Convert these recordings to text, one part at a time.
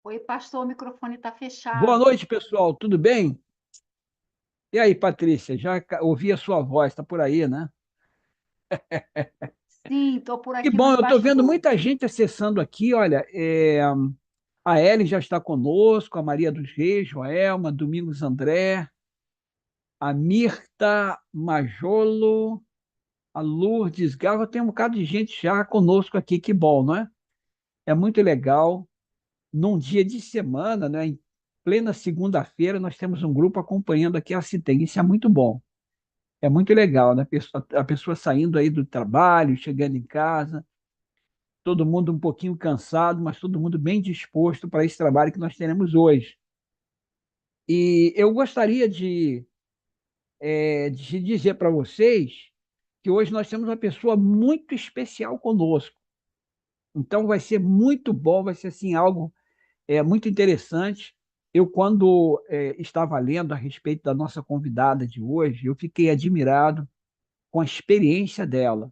Oi, pastor, o microfone está Boa fechado. noite, pessoal. Tudo bem? E aí, Patrícia? Já ouvi a sua voz, está por aí, né? Sim, estou por Que aqui bom, nos eu estou vendo bastidores. muita gente acessando aqui. Olha, a Ellen já está conosco, a Maria dos Reis, Joelma, Domingos André, a Mirta Majolo, a Lourdes Gava. Tem um bocado de gente já conosco aqui. Que bom, não é? É muito legal. Num dia de semana, né, em plena segunda-feira, nós temos um grupo acompanhando aqui a Citem. Isso é muito bom. É muito legal, né? A pessoa saindo aí do trabalho, chegando em casa, todo mundo um pouquinho cansado, mas todo mundo bem disposto para esse trabalho que nós teremos hoje. E eu gostaria de dizer para vocês que hoje nós temos uma pessoa muito especial conosco. Então vai ser muito bom, vai ser assim algo muito interessante. Eu, quando estava lendo a respeito da nossa convidada de hoje, eu fiquei admirado com a experiência dela,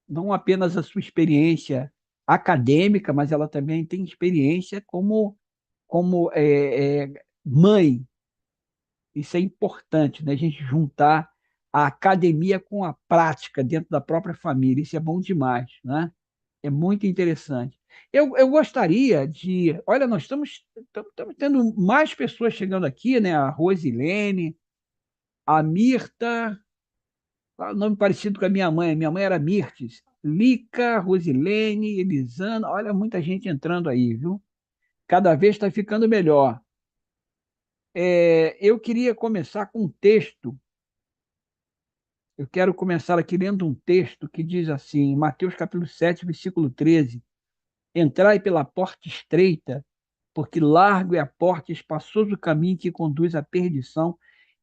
não apenas a sua experiência acadêmica, mas ela também tem experiência como mãe. Isso é importante, né? A gente juntar a academia com a prática dentro da própria família. Isso é bom demais, né? É muito interessante. Eu gostaria de. Olha, nós estamos tendo mais pessoas chegando aqui, né? A Rosilene, a Mirta, nome parecido com a minha mãe. Minha mãe era Mirtes. Lica, Rosilene, Elisana. Olha, muita gente entrando aí, viu? Cada vez está ficando melhor. Eu queria começar com um texto. Eu quero começar aqui lendo um texto que diz assim, em Mateus capítulo 7, versículo 13: Entrai pela porta estreita, porque largo é a porta e espaçoso o caminho que conduz à perdição,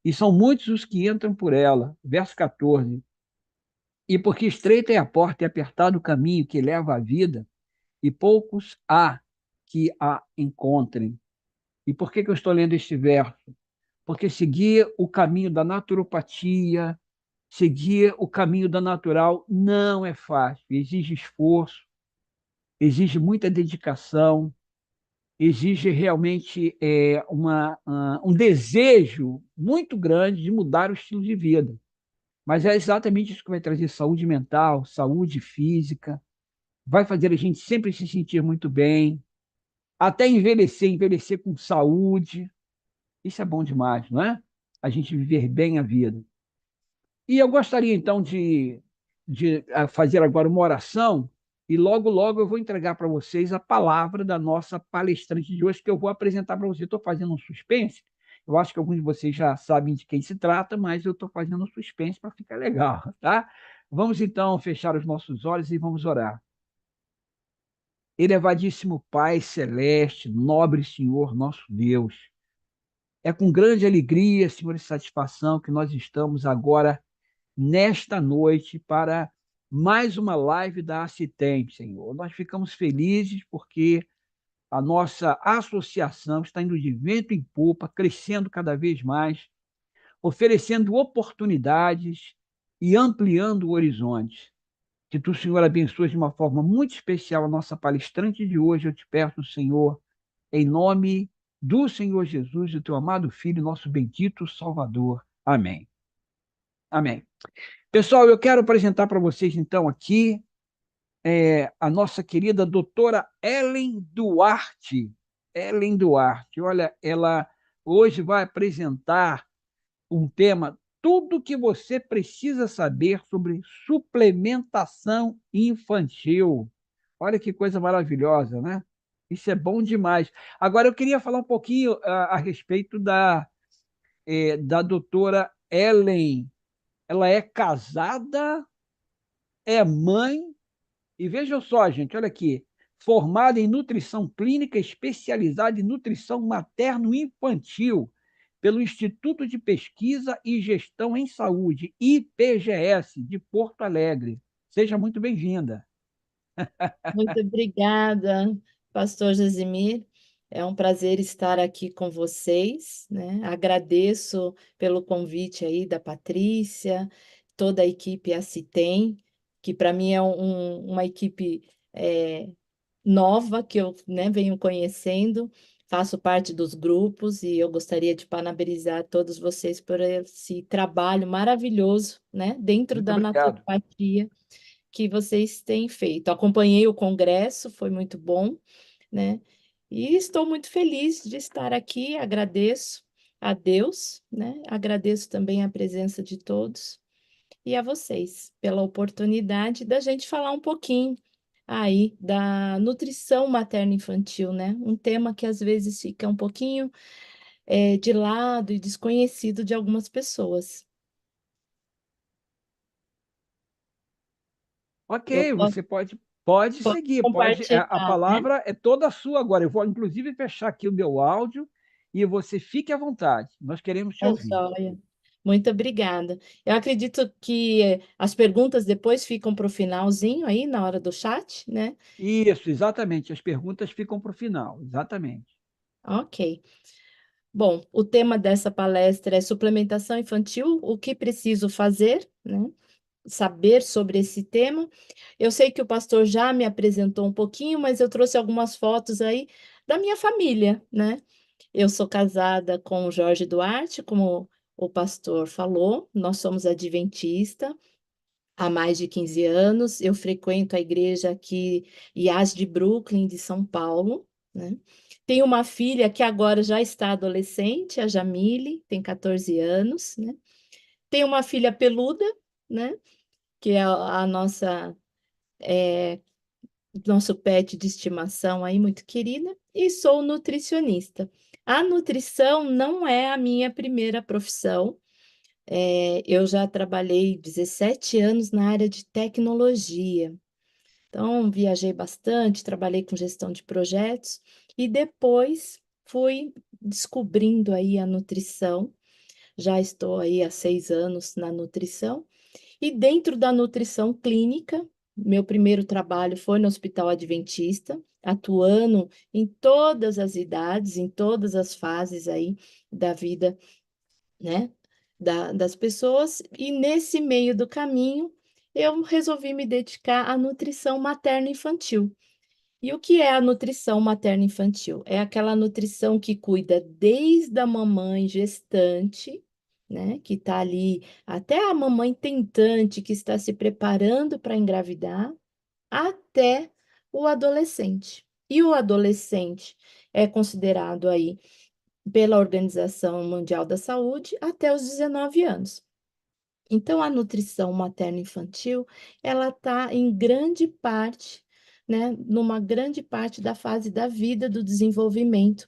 e são muitos os que entram por ela. Verso 14: E porque estreita é a porta e apertado o caminho que leva à vida, e poucos há que a encontrem. E por que eu estou lendo este verso? Porque seguir o caminho da naturopatia, seguir o caminho da natural não é fácil, exige esforço, exige muita dedicação, exige realmente um desejo muito grande de mudar o estilo de vida. Mas é exatamente isso que vai trazer saúde mental, saúde física, vai fazer a gente sempre se sentir muito bem, até envelhecer, envelhecer com saúde. Isso é bom demais, não é? A gente viver bem a vida. E eu gostaria, então, de fazer agora uma oração e logo, logo eu vou entregar para vocês a palavra da nossa palestrante de hoje, que eu vou apresentar para vocês. Estou fazendo um suspense. Eu acho que alguns de vocês já sabem de quem se trata, mas eu estou fazendo um suspense para ficar legal, tá? Vamos, então, fechar os nossos olhos e vamos orar. Elevadíssimo Pai celeste, nobre Senhor, nosso Deus, é com grande alegria, Senhor, e satisfação que nós estamos agora, nesta noite, para mais uma live da Acitem, Senhor. Nós ficamos felizes porque a nossa associação está indo de vento em popa, crescendo cada vez mais, oferecendo oportunidades e ampliando o horizonte. Que tu, Senhor, abençoe de uma forma muito especial a nossa palestrante de hoje. Eu te peço, Senhor, em nome do Senhor Jesus, do teu amado Filho, nosso bendito Salvador. Amém. Amém. Pessoal, eu quero apresentar para vocês, então, aqui a nossa querida doutora Ellen Duarte. Ellen Duarte, olha, ela hoje vai apresentar um tema, tudo que você precisa saber sobre suplementação infantil. Olha que coisa maravilhosa, né? Isso é bom demais. Agora, eu queria falar um pouquinho a respeito da doutora Ellen. Ela é casada, é mãe, e vejam só, gente, olha aqui, formada em nutrição clínica, especializada em nutrição materno-infantil pelo Instituto de Pesquisa e Gestão em Saúde, IPGS, de Porto Alegre. Seja muito bem-vinda. Muito obrigada, Pastor Josimir. É um prazer estar aqui com vocês, né? Agradeço pelo convite aí da Patrícia, toda a equipe Acitem, que para mim é uma equipe nova que eu, né, venho conhecendo, faço parte dos grupos e eu gostaria de parabenizar todos vocês por esse trabalho maravilhoso, né, dentro Muito da obrigado. naturopatia que vocês têm feito. Acompanhei o congresso, foi muito bom, né? E estou muito feliz de estar aqui, agradeço a Deus, né? Agradeço também a presença de todos e a vocês pela oportunidade da gente falar um pouquinho aí da nutrição materno-infantil, né? Um tema que às vezes fica um pouquinho de lado e desconhecido de algumas pessoas. Eu Ok, posso você pode seguir, pode. A compartilhar, né? palavra é toda sua agora. Eu vou, inclusive, fechar aqui o meu áudio e você fique à vontade. Nós queremos te Tá ouvir. joia. Muito obrigada. Eu acredito que as perguntas depois ficam para o finalzinho aí, na hora do chat, né? Isso, exatamente. As perguntas ficam para o final. Exatamente. Ok. Bom, o tema dessa palestra é suplementação infantil, o que preciso fazer, né? Saber sobre esse tema. Eu sei que o pastor já me apresentou um pouquinho, mas eu trouxe algumas fotos aí da minha família, né? Eu sou casada com o Jorge Duarte, como o pastor falou, nós somos adventista há mais de 15 anos. Eu frequento a igreja aqui, IAS de Brooklyn, de São Paulo, né? Tenho uma filha que agora já está adolescente, a Jamile, tem 14 anos, né? Tenho uma filha peluda, né? Que é a nossa, nosso pet de estimação aí, muito querida, e sou nutricionista. A nutrição não é a minha primeira profissão. Eu já trabalhei 17 anos na área de tecnologia. Então, viajei bastante, trabalhei com gestão de projetos e depois fui descobrindo aí a nutrição. Já estou aí há 6 anos na nutrição. E dentro da nutrição clínica, meu primeiro trabalho foi no Hospital Adventista, atuando em todas as idades, em todas as fases aí da vida, né, das pessoas. E nesse meio do caminho, eu resolvi me dedicar à nutrição materno-infantil. E o que é a nutrição materno-infantil? É aquela nutrição que cuida desde a mamãe gestante, né, que está ali, até a mamãe tentante que está se preparando para engravidar, até o adolescente. E o adolescente é considerado aí pela Organização Mundial da Saúde até os 19 anos. Então, a nutrição materno-infantil, ela está em grande parte, né, numa grande parte da fase da vida do desenvolvimento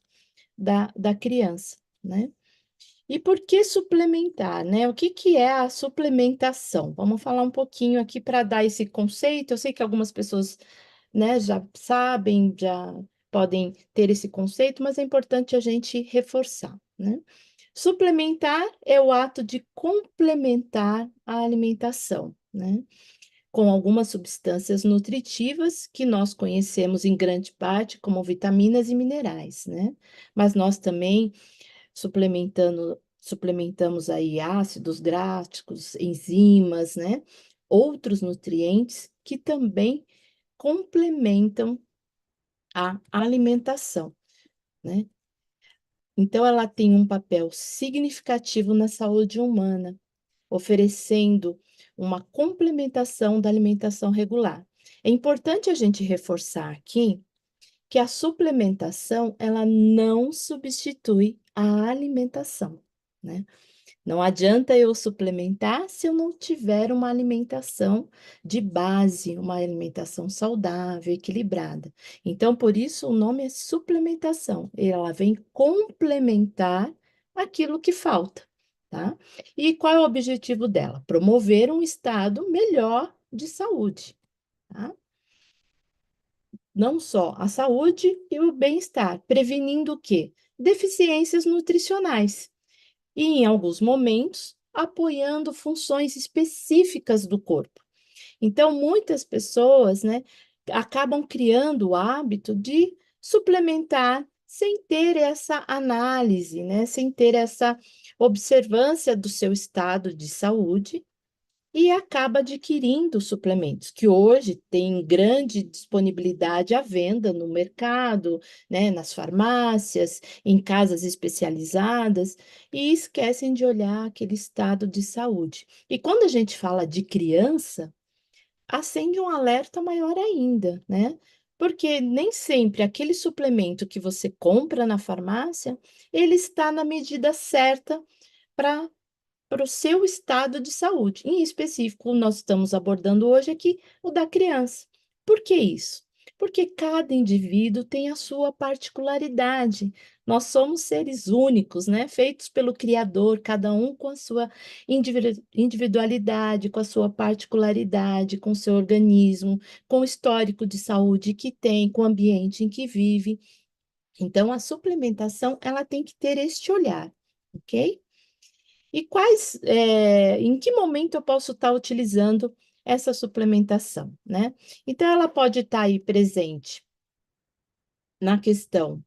da criança, né? E por que suplementar, né? O que que é a suplementação? Vamos falar um pouquinho aqui para dar esse conceito. Eu sei que algumas pessoas, né, já sabem, já podem ter esse conceito, mas é importante a gente reforçar, né? Suplementar é o ato de complementar a alimentação, né? Com algumas substâncias nutritivas que nós conhecemos em grande parte como vitaminas e minerais, né? Mas nós também suplementamos aí ácidos gráficos, enzimas, né? Outros nutrientes que também complementam a alimentação, né? Então, ela tem um papel significativo na saúde humana, oferecendo uma complementação da alimentação regular. É importante a gente reforçar aqui que a suplementação, ela não substitui a alimentação, né? Não adianta eu suplementar se eu não tiver uma alimentação de base, uma alimentação saudável, equilibrada. Então, por isso, o nome é suplementação. Ela vem complementar aquilo que falta, tá? E qual é o objetivo dela? Promover um estado melhor de saúde, tá? Não só a saúde e o bem-estar, prevenindo o quê? Deficiências nutricionais e, em alguns momentos, apoiando funções específicas do corpo. Então, muitas pessoas, né, acabam criando o hábito de suplementar sem ter essa análise, né, sem ter essa observância do seu estado de saúde e acaba adquirindo suplementos, que hoje tem grande disponibilidade à venda no mercado, né, nas farmácias, em casas especializadas, e esquecem de olhar aquele estado de saúde. E quando a gente fala de criança, acende um alerta maior ainda, né? Porque nem sempre aquele suplemento que você compra na farmácia, ele está na medida certa para o seu estado de saúde. Em específico, nós estamos abordando hoje aqui o da criança. Por que isso? Porque cada indivíduo tem a sua particularidade. Nós somos seres únicos, né? Feitos pelo Criador, cada um com a sua individualidade, com a sua particularidade, com o seu organismo, com o histórico de saúde que tem, com o ambiente em que vive. Então, a suplementação, ela tem que ter este olhar, ok? E em que momento eu posso estar utilizando essa suplementação, né? Então, ela pode estar aí presente na questão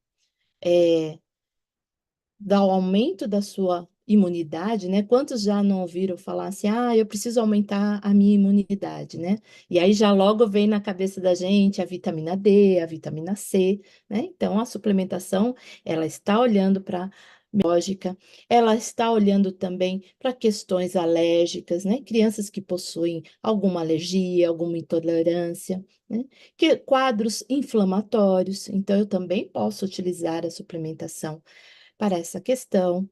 do aumento da sua imunidade, né? Quantos já não ouviram falar assim, eu preciso aumentar a minha imunidade, né? E aí já logo vem na cabeça da gente a vitamina D, a vitamina C, né? Então, a suplementação, ela está olhando para biológica, ela está olhando também para questões alérgicas, né? Crianças que possuem alguma alergia, alguma intolerância, né? Quadros inflamatórios, então eu também posso utilizar a suplementação para essa questão.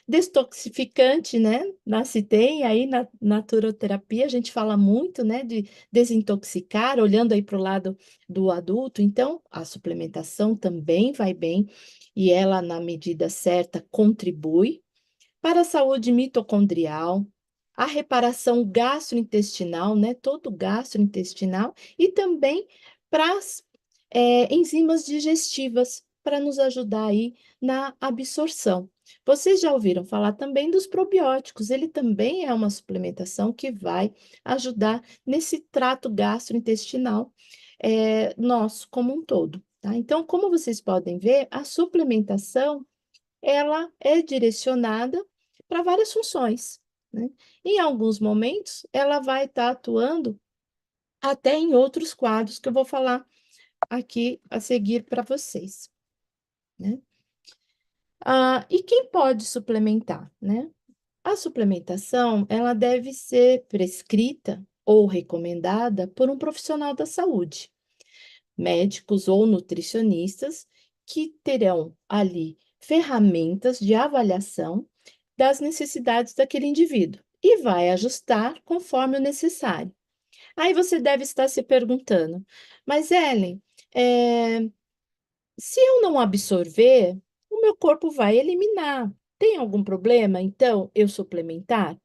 Detoxificante, né? Se tem aí na naturoterapia, a gente fala muito, né, de desintoxicar, olhando aí para o lado do adulto. Então, a suplementação também vai bem e ela, na medida certa, contribui para a saúde mitocondrial, a reparação gastrointestinal, né? Todo gastrointestinal, e também para as enzimas digestivas, para nos ajudar aí na absorção. Vocês já ouviram falar também dos probióticos, ele também é uma suplementação que vai ajudar nesse trato gastrointestinal nosso como um todo, tá? Então, como vocês podem ver, a suplementação ela é direcionada para várias funções, né? Em alguns momentos, ela vai estar atuando até em outros quadros que eu vou falar aqui a seguir para vocês, né? E quem pode suplementar, né? A suplementação, ela deve ser prescrita ou recomendada por um profissional da saúde, médicos ou nutricionistas, que terão ali ferramentas de avaliação das necessidades daquele indivíduo e vai ajustar conforme o necessário. Aí você deve estar se perguntando, mas Ellen, se eu não absorver, o meu corpo vai eliminar. Tem algum problema, então, eu suplementar?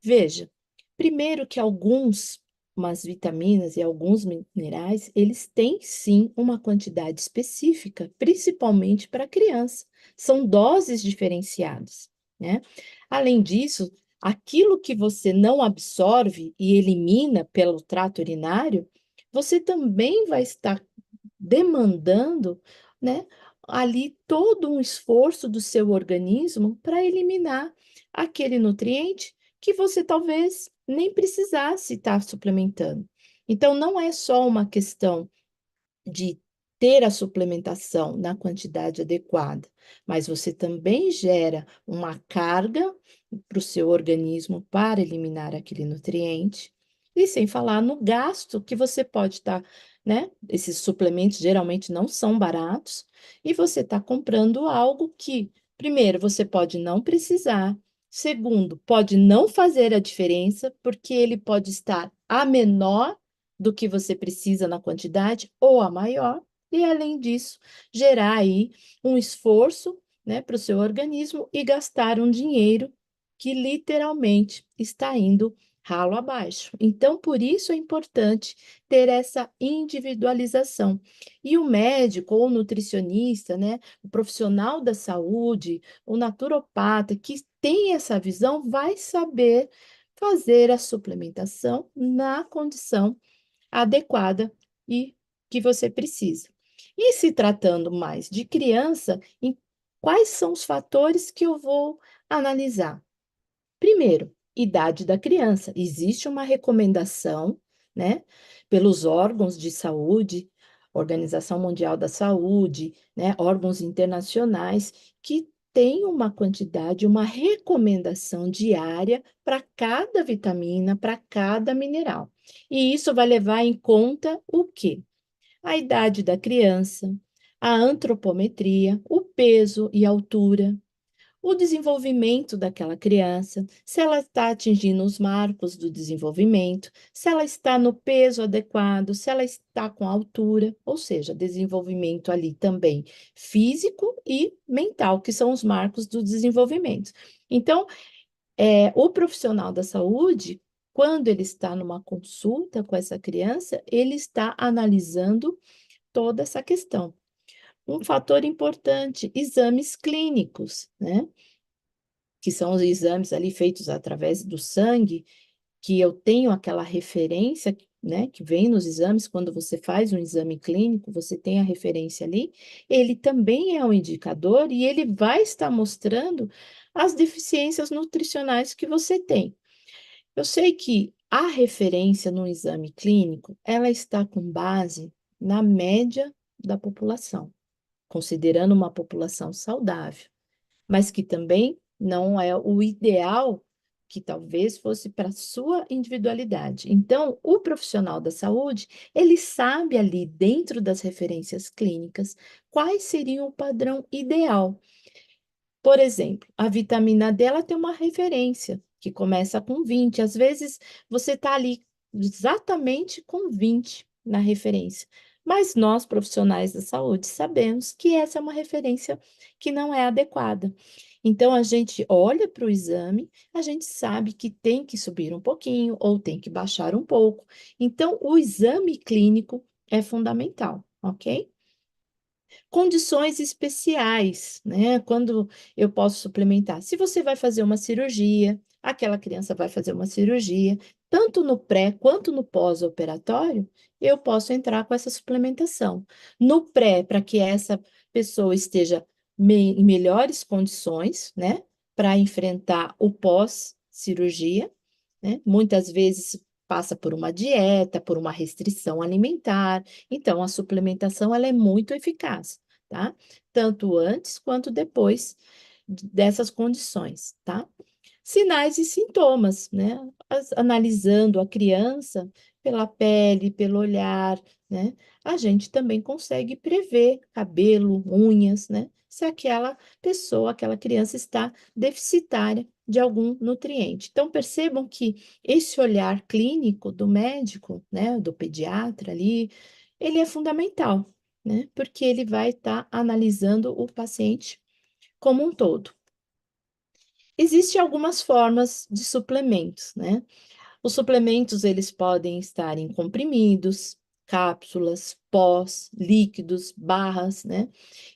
Veja, primeiro que umas vitaminas e alguns minerais, eles têm sim uma quantidade específica, principalmente para criança. São doses diferenciadas, né? Além disso, aquilo que você não absorve e elimina pelo trato urinário, você também vai estar demandando, né, ali todo um esforço do seu organismo para eliminar aquele nutriente que você talvez nem precisasse estar suplementando. Então, não é só uma questão de ter a suplementação na quantidade adequada, mas você também gera uma carga para o seu organismo para eliminar aquele nutriente, e sem falar no gasto que você pode estar, né? Esses suplementos geralmente não são baratos, e você está comprando algo que, primeiro, você pode não precisar, segundo, pode não fazer a diferença, porque ele pode estar a menor do que você precisa na quantidade ou a maior, e além disso, gerar aí um esforço, né, para o seu organismo e gastar um dinheiro que literalmente está indo ralo abaixo. Então, por isso é importante ter essa individualização. E o médico ou o nutricionista, né, o profissional da saúde, o naturopata que tem essa visão, vai saber fazer a suplementação na condição adequada e que você precisa. E se tratando mais de criança, quais são os fatores que eu vou analisar? Primeiro, idade da criança. Existe uma recomendação, né, pelos órgãos de saúde, Organização Mundial da Saúde, né, órgãos internacionais, que tem uma quantidade, uma recomendação diária para cada vitamina, para cada mineral. E isso vai levar em conta o quê? A idade da criança, a antropometria, o peso e altura, o desenvolvimento daquela criança, se ela está atingindo os marcos do desenvolvimento, se ela está no peso adequado, se ela está com altura, ou seja, desenvolvimento ali também físico e mental, que são os marcos do desenvolvimento. Então, o profissional da saúde, quando ele está numa consulta com essa criança, ele está analisando toda essa questão. Um fator importante, exames clínicos, né? Que são os exames ali feitos através do sangue, que eu tenho aquela referência, né, que vem nos exames, quando você faz um exame clínico, você tem a referência ali, ele também é um indicador e ele vai estar mostrando as deficiências nutricionais que você tem. Eu sei que a referência no exame clínico, ela está com base na média da população, considerando uma população saudável, mas que também não é o ideal, que talvez fosse para a sua individualidade. Então, o profissional da saúde, ele sabe ali dentro das referências clínicas quais seriam o padrão ideal. Por exemplo, a vitamina D, ela tem uma referência que começa com 20. Às vezes, você está ali exatamente com 20 na referência. Mas nós, profissionais da saúde, sabemos que essa é uma referência que não é adequada. Então, a gente olha para o exame, a gente sabe que tem que subir um pouquinho ou tem que baixar um pouco. Então, o exame clínico é fundamental, ok? Condições especiais, né? Quando eu posso suplementar. Se você vai fazer uma cirurgia, aquela criança vai fazer uma cirurgia, tanto no pré quanto no pós-operatório, eu posso entrar com essa suplementação. No pré, para que essa pessoa esteja em melhores condições, né? Para enfrentar o pós-cirurgia, né? Muitas vezes passa por uma dieta, por uma restrição alimentar. Então, a suplementação ela é muito eficaz, tá? Tanto antes quanto depois dessas condições, tá? Sinais e sintomas, né? Analisando a criança pela pele, pelo olhar, né? A gente também consegue prever cabelo, unhas, né? Se aquela pessoa, aquela criança está deficitária de algum nutriente. Então, percebam que esse olhar clínico do médico, né? Do pediatra ali, ele é fundamental, né? Porque ele vai estar analisando o paciente como um todo. Existem algumas formas de suplementos, né? Os suplementos, eles podem estar em comprimidos, cápsulas, pós, líquidos, barras, né?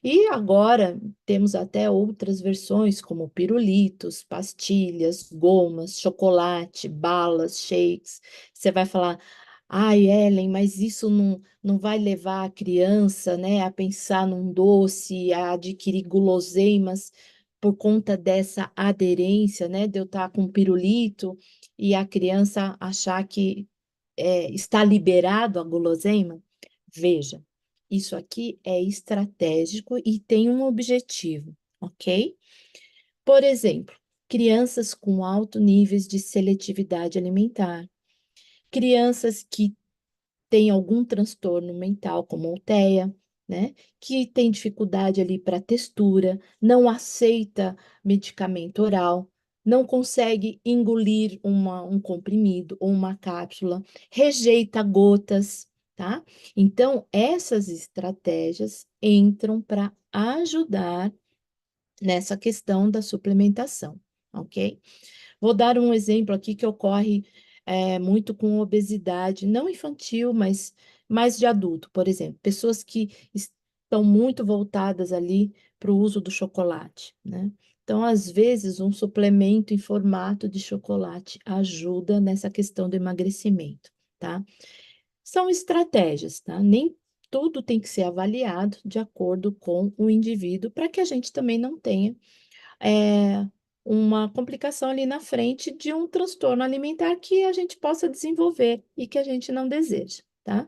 E agora temos até outras versões, como pirulitos, pastilhas, gomas, chocolate, balas, shakes. Você vai falar, ai, Ellen, mas isso não vai levar a criança, né, a pensar num doce, a adquirir guloseimas por conta dessa aderência, né, de eu estar com pirulito e a criança achar que está liberado a guloseima? Veja, isso aqui é estratégico e tem um objetivo, ok? Por exemplo, crianças com alto níveis de seletividade alimentar, crianças que têm algum transtorno mental, como a TEA, né? Que tem dificuldade ali para textura, não aceita medicamento oral, não consegue engolir um comprimido ou uma cápsula, rejeita gotas, tá? Então, essas estratégias entram para ajudar nessa questão da suplementação, ok? Vou dar um exemplo aqui que ocorre muito com obesidade, não infantil, mas mais de adulto, por exemplo, pessoas que estão muito voltadas ali para o uso do chocolate, né? Então, às vezes, um suplemento em formato de chocolate ajuda nessa questão do emagrecimento, tá? São estratégias, tá? Nem tudo tem que ser avaliado de acordo com o indivíduo, para que a gente também não tenha uma complicação ali na frente de um transtorno alimentar que a gente possa desenvolver e que a gente não deseja, tá?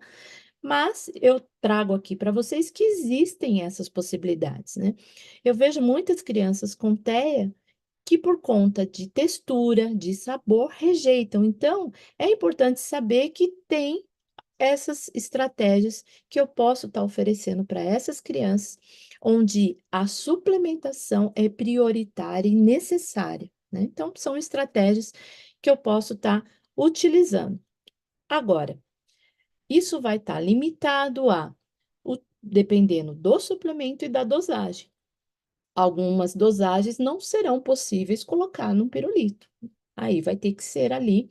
Mas eu trago aqui para vocês que existem essas possibilidades, né? Eu vejo muitas crianças com TEA que, por conta de textura, de sabor, rejeitam. Então, é importante saber que tem essas estratégias que eu posso estar oferecendo para essas crianças, onde a suplementação é prioritária e necessária, né? Então, são estratégias que eu posso estar utilizando. Agora, isso vai estar limitado dependendo do suplemento e da dosagem. Algumas dosagens não serão possíveis colocar num pirulito. Aí vai ter que ser ali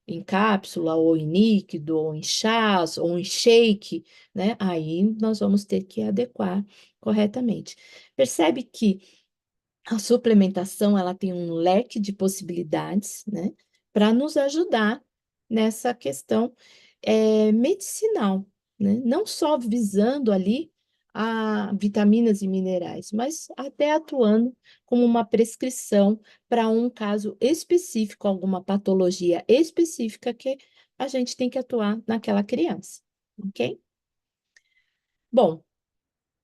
em cápsula, ou em líquido, ou em chás, ou em shake, né? Aí nós vamos ter que adequar corretamente. Percebe que a suplementação ela tem um leque de possibilidades, né, para nos ajudar nessa questão medicinal, né? Não só visando ali a vitaminas e minerais, mas até atuando como uma prescrição para um caso específico, alguma patologia específica que a gente tem que atuar naquela criança, ok? Bom,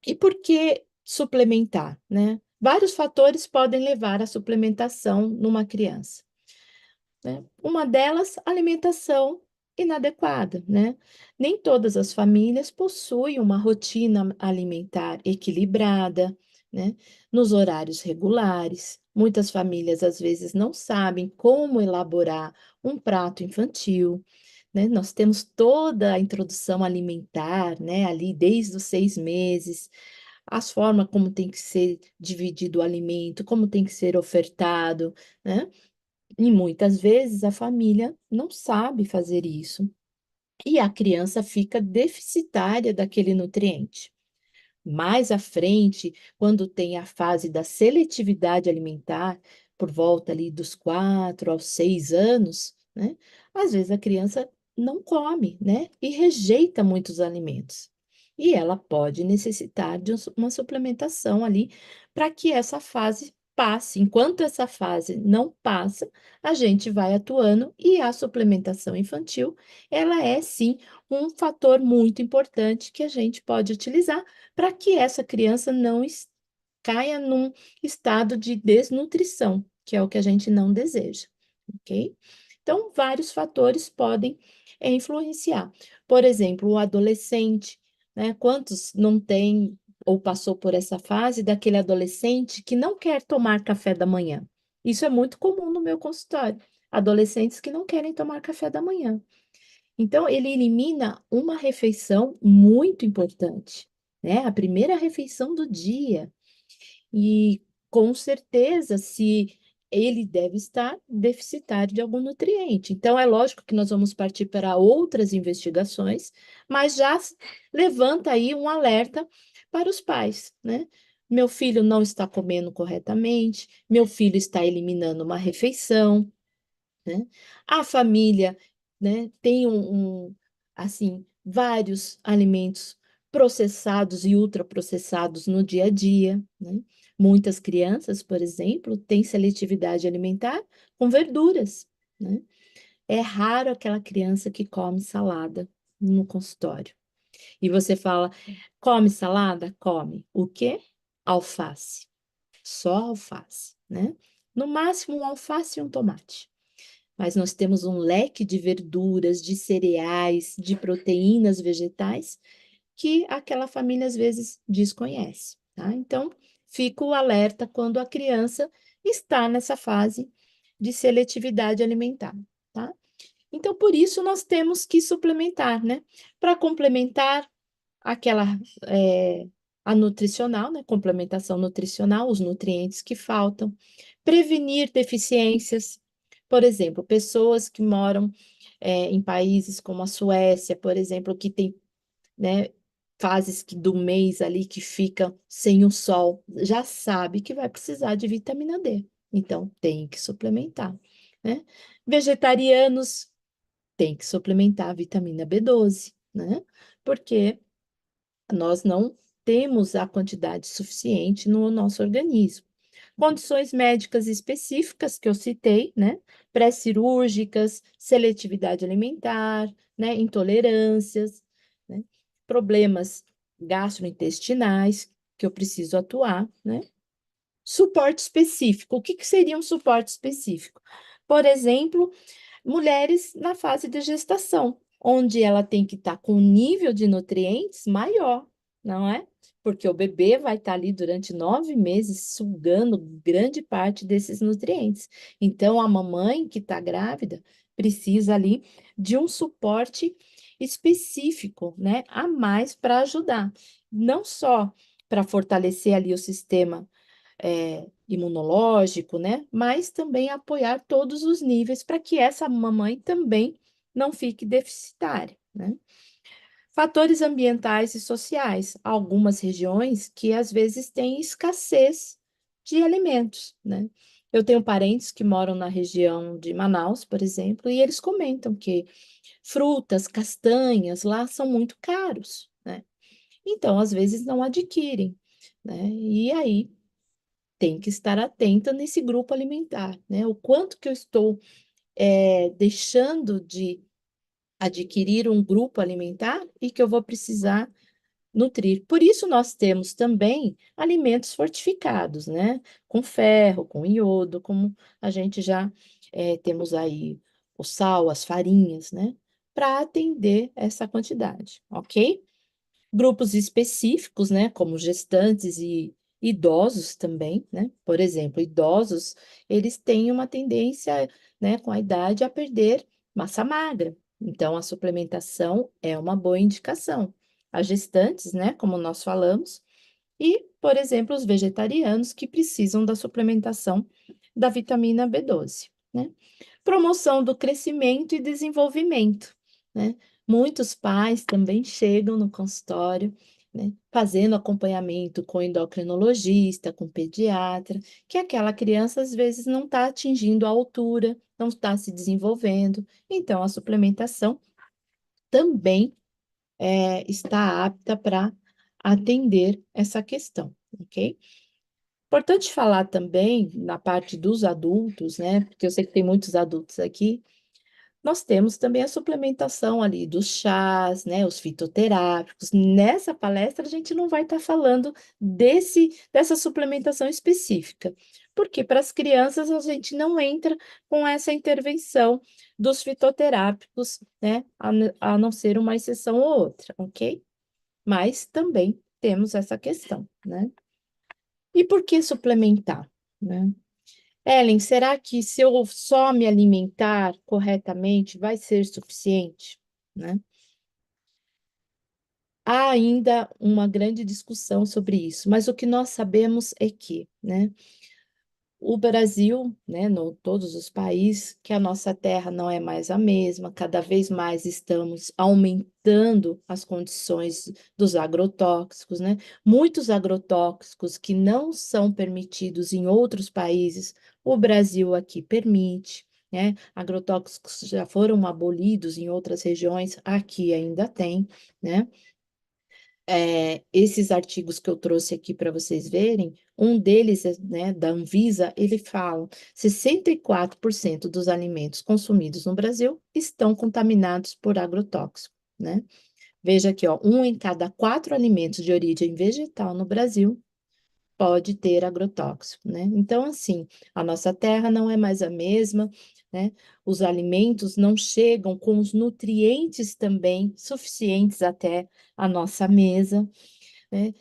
e por que suplementar, né? Vários fatores podem levar à suplementação numa criança, né? Uma delas, alimentação inadequada, né? Nem todas as famílias possuem uma rotina alimentar equilibrada, né? Nos horários regulares. Muitas famílias, às vezes, não sabem como elaborar um prato infantil, né? Nós temos toda a introdução alimentar, né? Ali desde os 6 meses, as formas como tem que ser dividido o alimento, como tem que ser ofertado, né? E muitas vezes a família não sabe fazer isso e a criança fica deficitária daquele nutriente. Mais à frente, quando tem a fase da seletividade alimentar, por volta ali dos 4 aos 6 anos, né? Às vezes a criança não come, né? E rejeita muitos alimentos. E ela pode necessitar de uma suplementação ali para que essa fase passe. Enquanto essa fase não passa, a gente vai atuando e a suplementação infantil, ela é sim um fator muito importante que a gente pode utilizar para que essa criança não caia num estado de desnutrição, que é o que a gente não deseja, ok? Então, vários fatores podem influenciar. Por exemplo, o adolescente, né? Quantos não tem ou passou por essa fase daquele adolescente que não quer tomar café da manhã? Isso é muito comum no meu consultório. Adolescentes que não querem tomar café da manhã. Então, ele elimina uma refeição muito importante, né? A primeira refeição do dia. E, com certeza, se ele deve estar deficitário de algum nutriente. Então, é lógico que nós vamos partir para outras investigações, mas já levanta aí um alerta para os pais, né? Meu filho não está comendo corretamente, meu filho está eliminando uma refeição, né? A família, né, tem assim, vários alimentos processados e ultraprocessados no dia a dia, né? Muitas crianças, por exemplo, têm seletividade alimentar com verduras, né? É raro aquela criança que come salada no consultório. E você fala, come salada? Come. O quê? Alface. Só alface, né? No máximo, um alface e um tomate. Mas nós temos um leque de verduras, de cereais, de proteínas vegetais que aquela família às vezes desconhece, tá? Então, fica o alerta quando a criança está nessa fase de seletividade alimentar, tá? Então, por isso, nós temos que suplementar, né? Para complementar aquela, a nutricional, né? Complementação nutricional, os nutrientes que faltam, prevenir deficiências, por exemplo, pessoas que moram em países como a Suécia, por exemplo, que tem, né, fases do mês ali que fica sem o sol, já sabe que vai precisar de vitamina D, então tem que suplementar, né? Vegetarianos tem que suplementar a vitamina B12, né? Porque nós não temos a quantidade suficiente no nosso organismo. Condições médicas específicas que eu citei, né? Pré-cirúrgicas, seletividade alimentar, né? Intolerâncias, né? Problemas gastrointestinais que eu preciso atuar, né? Suporte específico. O que que seria um suporte específico? Por exemplo, mulheres na fase de gestação, onde ela tem que estar com um nível de nutrientes maior, não é? Porque o bebê vai estar ali durante 9 meses sugando grande parte desses nutrientes. Então, a mamãe que está grávida precisa ali de um suporte específico, né? A mais para ajudar. Não só para fortalecer ali o sistema imunológico, né? Mas também apoiar todos os níveis para que essa mamãe também não fique deficitária, né? Fatores ambientais e sociais. Algumas regiões que às vezes têm escassez de alimentos, né? Eu tenho parentes que moram na região de Manaus, por exemplo, e eles comentam que frutas, castanhas lá são muito caros, né? Então, às vezes não adquirem, né? E aí tem que estar atenta nesse grupo alimentar, né? O quanto que eu estou deixando de adquirir um grupo alimentar e que eu vou precisar nutrir. Por isso, nós temos também alimentos fortificados, né? Com ferro, com iodo, como a gente já temos aí o sal, as farinhas, né? Para atender essa quantidade, ok? Grupos específicos, né, como gestantes e idosos também, né? Por exemplo, idosos, eles têm uma tendência, né, com a idade a perder massa magra. Então, a suplementação é uma boa indicação. As gestantes, né, como nós falamos, e, por exemplo, os vegetarianos que precisam da suplementação da vitamina B12, né? Promoção do crescimento e desenvolvimento, né? Muitos pais também chegam no consultório, né, fazendo acompanhamento com endocrinologista, com pediatra, que aquela criança às vezes não está atingindo a altura, não está se desenvolvendo, então a suplementação também está apta para atender essa questão, ok? Importante falar também na parte dos adultos, né? Porque eu sei que tem muitos adultos aqui. Nós temos também a suplementação ali dos chás, né, os fitoterápicos. Nessa palestra a gente não vai estar falando dessa suplementação específica, porque para as crianças a gente não entra com essa intervenção dos fitoterápicos, né, a não ser uma exceção ou outra, ok? Mas também temos essa questão, né? E por que suplementar, né? Ellen, será que se eu só me alimentar corretamente vai ser suficiente, né? Há ainda uma grande discussão sobre isso, mas o que nós sabemos é que, né, o Brasil, né, todos os países, que a nossa terra não é mais a mesma, cada vez mais estamos aumentando as condições dos agrotóxicos, né? Muitos agrotóxicos que não são permitidos em outros países, o Brasil aqui permite, né? Agrotóxicos já foram abolidos em outras regiões, aqui ainda tem, né? Esses artigos que eu trouxe aqui para vocês verem, um deles, né, da Anvisa, ele fala 64% dos alimentos consumidos no Brasil estão contaminados por agrotóxico, né? Veja aqui, ó, 1 em cada 4 alimentos de origem vegetal no Brasil pode ter agrotóxico, né? Então, assim, a nossa terra não é mais a mesma, né? Os alimentos não chegam com os nutrientes também suficientes até a nossa mesa, né?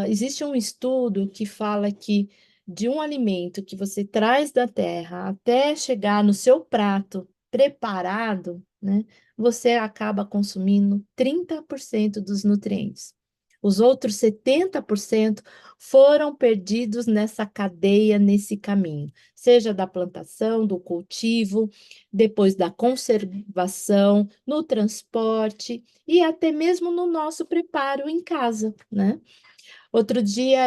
Existe um estudo que fala que de um alimento que você traz da terra até chegar no seu prato preparado, né? Você acaba consumindo 30% dos nutrientes. Os outros 70% foram perdidos nessa cadeia, nesse caminho, seja da plantação, do cultivo, depois da conservação, no transporte e até mesmo no nosso preparo em casa, né? Outro dia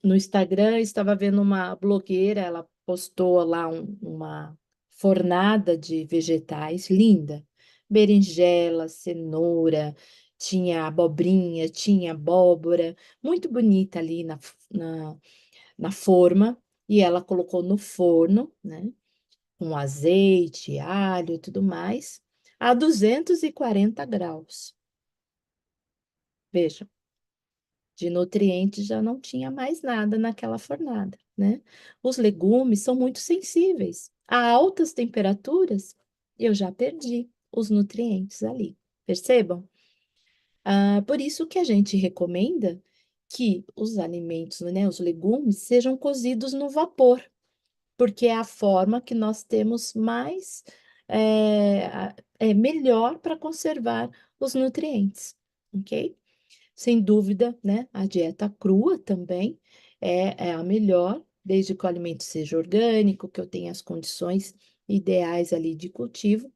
no Instagram, estava vendo uma blogueira, ela postou lá uma fornada de vegetais linda, berinjela, cenoura, tinha abobrinha, tinha abóbora, muito bonita ali na forma, e ela colocou no forno, né? Com azeite, alho e tudo mais, a 240 graus. Veja, de nutrientes já não tinha mais nada naquela fornada, né? Os legumes são muito sensíveis. A altas temperaturas, eu já perdi os nutrientes ali. Percebam? Por isso que a gente recomenda que os alimentos, né, os legumes, sejam cozidos no vapor, porque é a forma que nós temos mais, melhor para conservar os nutrientes, ok? Sem dúvida, né, a dieta crua também é a melhor, desde que o alimento seja orgânico, que eu tenha as condições ideais ali de cultivo,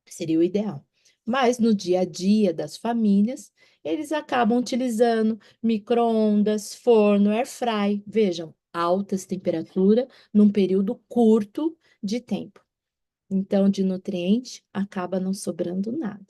seria o ideal. Mas no dia a dia das famílias, eles acabam utilizando micro-ondas, forno, air fry. Vejam, altas temperaturas num período curto de tempo. Então, de nutriente, acaba não sobrando nada.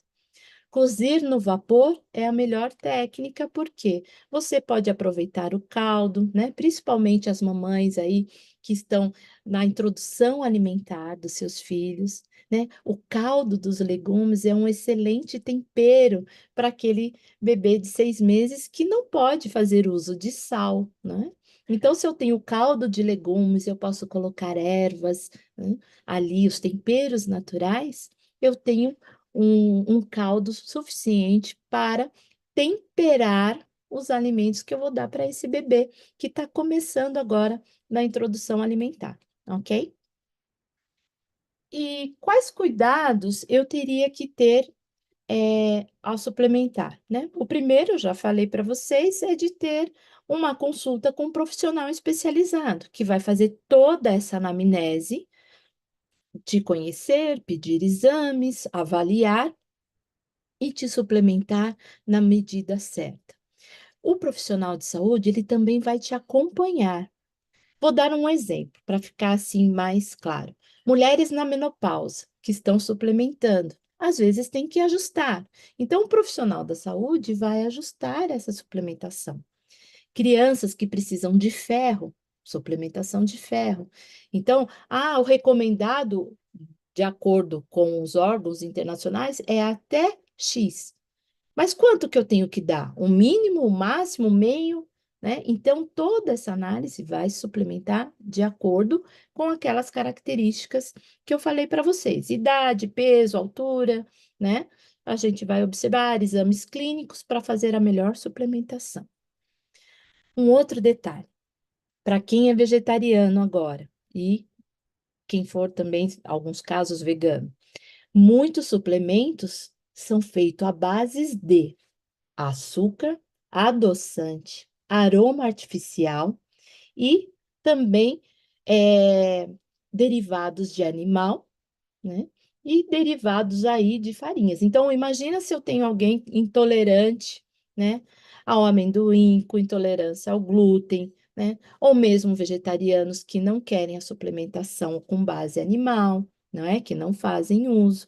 Cozir no vapor é a melhor técnica, porque você pode aproveitar o caldo, né? Principalmente as mamães aí que estão na introdução alimentar dos seus filhos, né? O caldo dos legumes é um excelente tempero para aquele bebê de 6 meses que não pode fazer uso de sal, né? Então, se eu tenho caldo de legumes, eu posso colocar ervas, né? Ali, os temperos naturais, eu tenho um caldo suficiente para temperar os alimentos que eu vou dar para esse bebê que está começando agora na introdução alimentar, ok? E quais cuidados eu teria que ter ao suplementar, né? O primeiro, eu já falei para vocês, é de ter uma consulta com um profissional especializado, que vai fazer toda essa anamnese, te conhecer, pedir exames, avaliar e te suplementar na medida certa. O profissional de saúde, ele também vai te acompanhar. Vou dar um exemplo para ficar assim mais claro. Mulheres na menopausa que estão suplementando, às vezes tem que ajustar. Então, o profissional da saúde vai ajustar essa suplementação. Crianças que precisam de ferro, suplementação de ferro. Então, o recomendado, de acordo com os órgãos internacionais, é até X. Mas quanto que eu tenho que dar? O mínimo, o máximo, o meio, né? Então, toda essa análise vai suplementar de acordo com aquelas características que eu falei para vocês: idade, peso, altura, né? A gente vai observar exames clínicos para fazer a melhor suplementação. Um outro detalhe: para quem é vegetariano agora e quem for também, alguns casos, vegano, muitos suplementos são feitos à base de açúcar, adoçante, aroma artificial e também derivados de animal, né? E derivados aí de farinhas. Então, imagina se eu tenho alguém intolerante, né? Ao amendoim, com intolerância ao glúten, né? Ou mesmo vegetarianos que não querem a suplementação com base animal, não é? Que não fazem uso.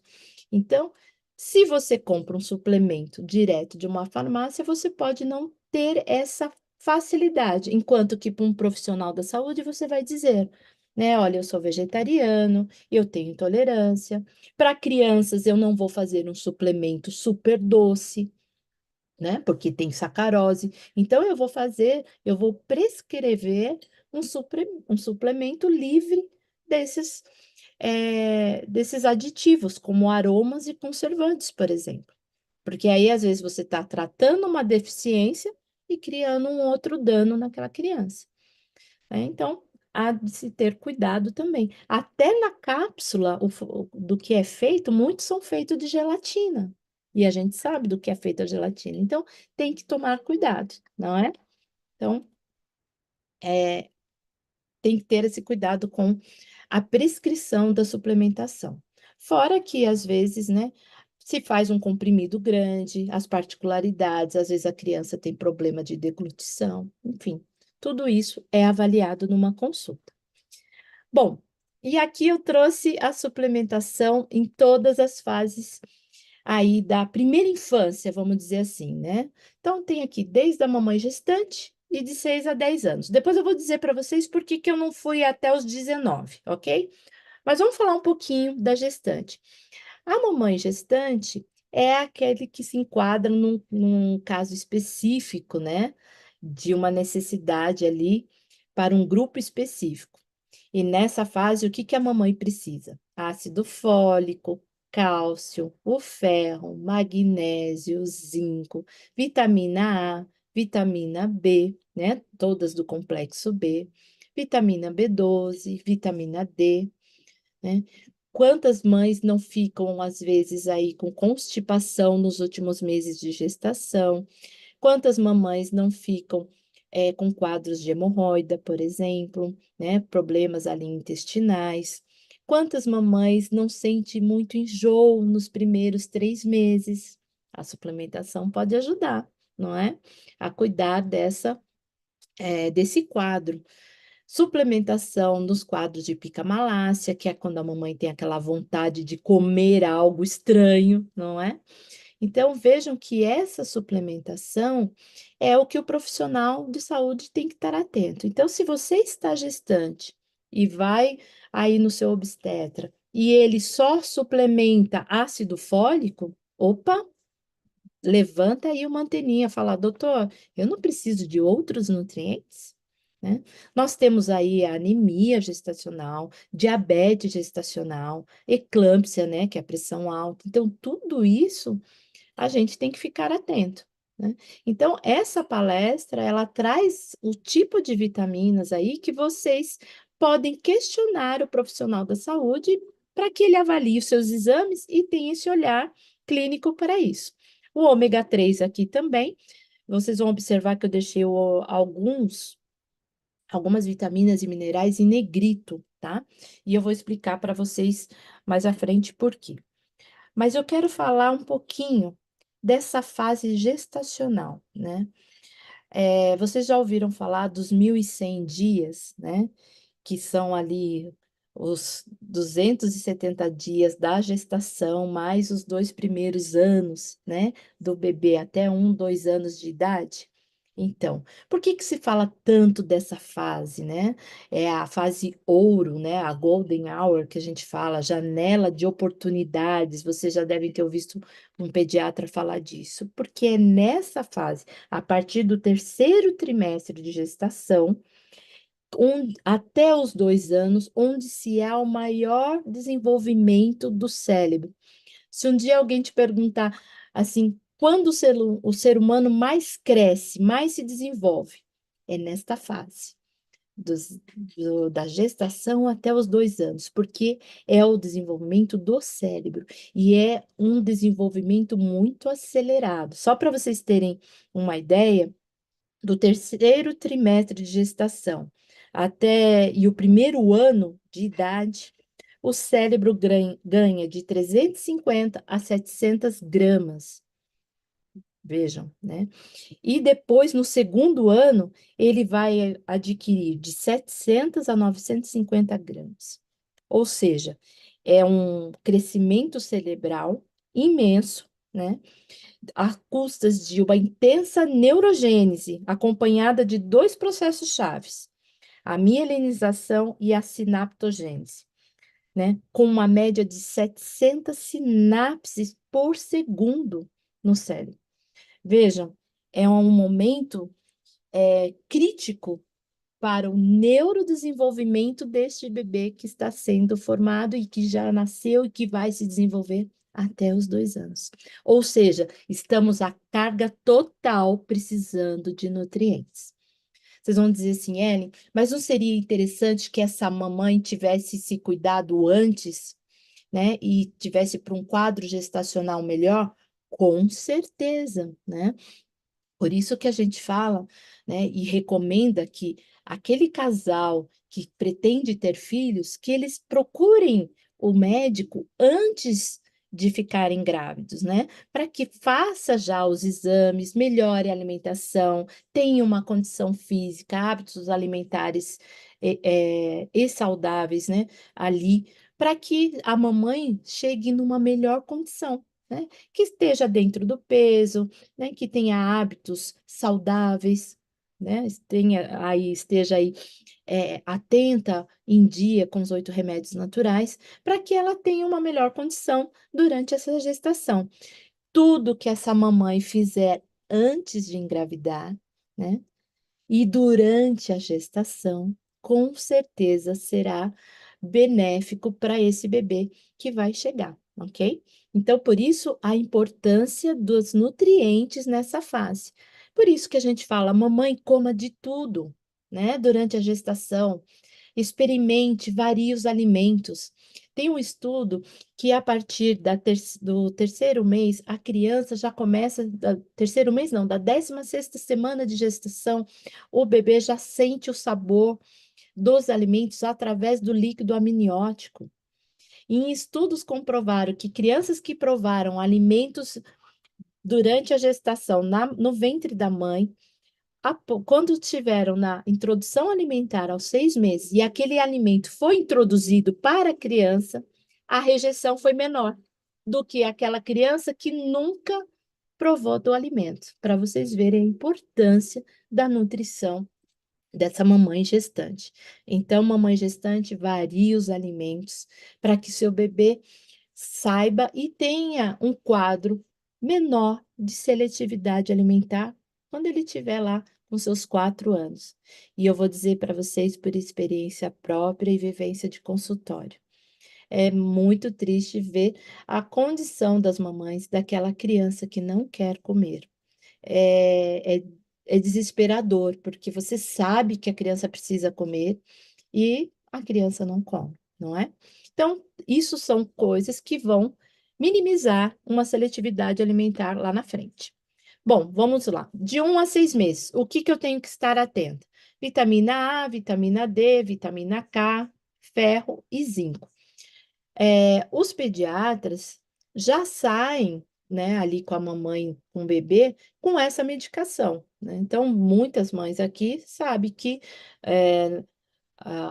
Então, se você compra um suplemento direto de uma farmácia, você pode não ter essa facilidade, enquanto que para um profissional da saúde você vai dizer, né? Olha, eu sou vegetariano, eu tenho intolerância. Para crianças, eu não vou fazer um suplemento super doce, né? Porque tem sacarose. Então, eu vou prescrever um suplemento livre desses, desses aditivos, como aromas e conservantes, por exemplo. Porque aí, às vezes, você está tratando uma deficiência e criando um outro dano naquela criança, né? Então, há de se ter cuidado também. Até na cápsula do que é feito, muitos são feitos de gelatina. E a gente sabe do que é feita a gelatina. Então, tem que tomar cuidado, não é? Então, tem que ter esse cuidado com a prescrição da suplementação. Fora que, às vezes, né, se faz um comprimido grande, as particularidades, às vezes a criança tem problema de deglutição, enfim, tudo isso é avaliado numa consulta. Bom, e aqui eu trouxe a suplementação em todas as fases aí da primeira infância, vamos dizer assim, né? Então, tem aqui desde a mamãe gestante e de 6 a 10 anos. Depois eu vou dizer para vocês por que que eu não fui até os 19, ok? Mas vamos falar um pouquinho da gestante. A mamãe gestante é aquele que se enquadra num caso específico, né? De uma necessidade ali para um grupo específico. E nessa fase, o que que a mamãe precisa? Ácido fólico, cálcio, o ferro, magnésio, zinco, vitamina A, vitamina B, né? Todas do complexo B, vitamina B12, vitamina D, né? Quantas mães não ficam, às vezes, aí com constipação nos últimos meses de gestação? Quantas mamães não ficam com quadros de hemorroida, por exemplo, né? Problemas ali intestinais? Quantas mamães não sentem muito enjoo nos primeiros 3 meses? A suplementação pode ajudar, não é? A cuidar desse quadro. Suplementação nos quadros de pica-malácia, que é quando a mamãe tem aquela vontade de comer algo estranho, não é? Então, vejam que essa suplementação é o que o profissional de saúde tem que estar atento. Então, se você está gestante e vai aí no seu obstetra e ele só suplementa ácido fólico, opa, levanta aí uma anteninha, fala, doutor, eu não preciso de outros nutrientes? Né? Nós temos aí a anemia gestacional, diabetes gestacional, eclâmpsia, né, que é a pressão alta. Então, tudo isso a gente tem que ficar atento, né? Então, essa palestra, ela traz o tipo de vitaminas aí que vocês podem questionar o profissional da saúde para que ele avalie os seus exames e tenha esse olhar clínico para isso. O ômega 3 aqui também, vocês vão observar que eu deixei algumas vitaminas e minerais em negrito, tá? E eu vou explicar para vocês mais à frente por quê. Mas eu quero falar um pouquinho dessa fase gestacional, né? Vocês já ouviram falar dos 1.100 dias, né? Que são ali os 270 dias da gestação, mais os 2 primeiros anos, né? Do bebê até 1, 2 anos de idade. Então, por que que se fala tanto dessa fase, né? É a fase ouro, né? A golden hour que a gente fala, janela de oportunidades. Vocês já devem ter ouvido um pediatra falar disso, porque é nessa fase, a partir do terceiro trimestre de gestação, até os 2 anos, onde se há o maior desenvolvimento do cérebro. Se um dia alguém te perguntar assim, quando o ser humano mais cresce, mais se desenvolve, é nesta fase. Da gestação até os 2 anos, porque é o desenvolvimento do cérebro e é um desenvolvimento muito acelerado. Só para vocês terem uma ideia, do terceiro trimestre de gestação e o primeiro ano de idade, o cérebro ganha de 350 a 700 gramas. Vejam, né? E depois, no segundo ano, ele vai adquirir de 700 a 950 gramas. Ou seja, é um crescimento cerebral imenso, né? A custas de uma intensa neurogênese, acompanhada de 2 processos chaves, a mielinização e a sinaptogênese, né? Com uma média de 700 sinapses por segundo no cérebro. Vejam, é um momento crítico para o neurodesenvolvimento deste bebê que está sendo formado e que já nasceu e que vai se desenvolver até os 2 anos. Ou seja, estamos a carga total precisando de nutrientes. Vocês vão dizer assim, Ellen, mas não seria interessante que essa mamãe tivesse se cuidado antes, né? E tivesse para um quadro gestacional melhor? Com certeza, né? Por isso que a gente fala, né, e recomenda que aquele casal que pretende ter filhos, que eles procurem o médico antes de ficarem grávidos, né? Para que faça já os exames, melhore a alimentação, tenha uma condição física, hábitos alimentares e saudáveis, né? Ali, para que a mamãe chegue numa melhor condição. né? Que esteja dentro do peso, né? Que tenha hábitos saudáveis, né? Esteja aí atenta em dia com os 8 remédios naturais, para que ela tenha uma melhor condição durante essa gestação. Tudo que essa mamãe fizer antes de engravidar, né? E durante a gestação, com certeza será benéfico para esse bebê que vai chegar, ok? Então, por isso, a importância dos nutrientes nessa fase. Por isso que a gente fala, mamãe, coma de tudo, né? Durante a gestação, experimente, varie os alimentos. Tem um estudo que a partir do terceiro mês, a criança já começa, terceiro mês não, da 16ª semana de gestação, o bebê já sente o sabor dos alimentos através do líquido amniótico. E em estudos comprovaram que crianças que provaram alimentos durante a gestação no ventre da mãe, quando tiveram na introdução alimentar aos 6 meses e aquele alimento foi introduzido para a criança, a rejeição foi menor do que aquela criança que nunca provou do alimento, para vocês verem a importância da nutrição dessa mamãe gestante. Então, mamãe gestante, varie os alimentos para que seu bebê saiba e tenha um quadro menor de seletividade alimentar quando ele estiver lá com seus 4 anos. E eu vou dizer para vocês por experiência própria e vivência de consultório. É muito triste ver a condição das mamães daquela criança que não quer comer. É desesperador, porque você sabe que a criança precisa comer e a criança não come, não é? Então, isso são coisas que vão minimizar uma seletividade alimentar lá na frente. Bom, vamos lá. De 1 a 6 meses, o que eu tenho que estar atenta? Vitamina A, vitamina D, vitamina K, ferro e zinco. Os pediatras já saem, né, ali com a mamãe, com o bebê, com essa medicação, né? Então, muitas mães aqui sabem que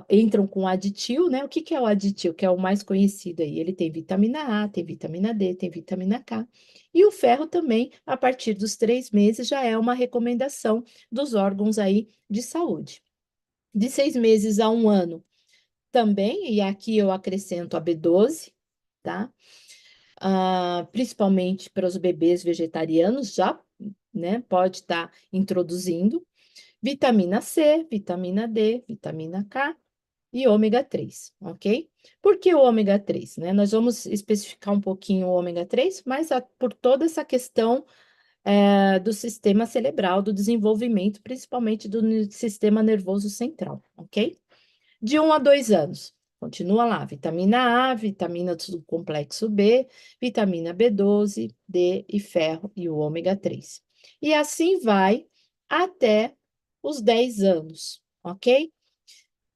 entram com aditil, né? O que é o aditil? Que é o mais conhecido aí. Ele tem vitamina A, tem vitamina D, tem vitamina K. E o ferro também, a partir dos 3 meses, já é uma recomendação dos órgãos aí de saúde. De 6 meses a 1 ano, também, e aqui eu acrescento a B12, tá? Principalmente para os bebês vegetarianos, já, né, pode estar introduzindo. Vitamina C, vitamina D, vitamina K e ômega 3, ok? Por que o ômega 3, né? Nós vamos especificar um pouquinho o ômega 3, mas por toda essa questão do sistema cerebral, do desenvolvimento, principalmente do sistema nervoso central, ok? De 1 a 2 anos, continua lá, vitamina A, vitamina do complexo B, vitamina B12, D e ferro e o ômega 3. E assim vai até os 10 anos, ok?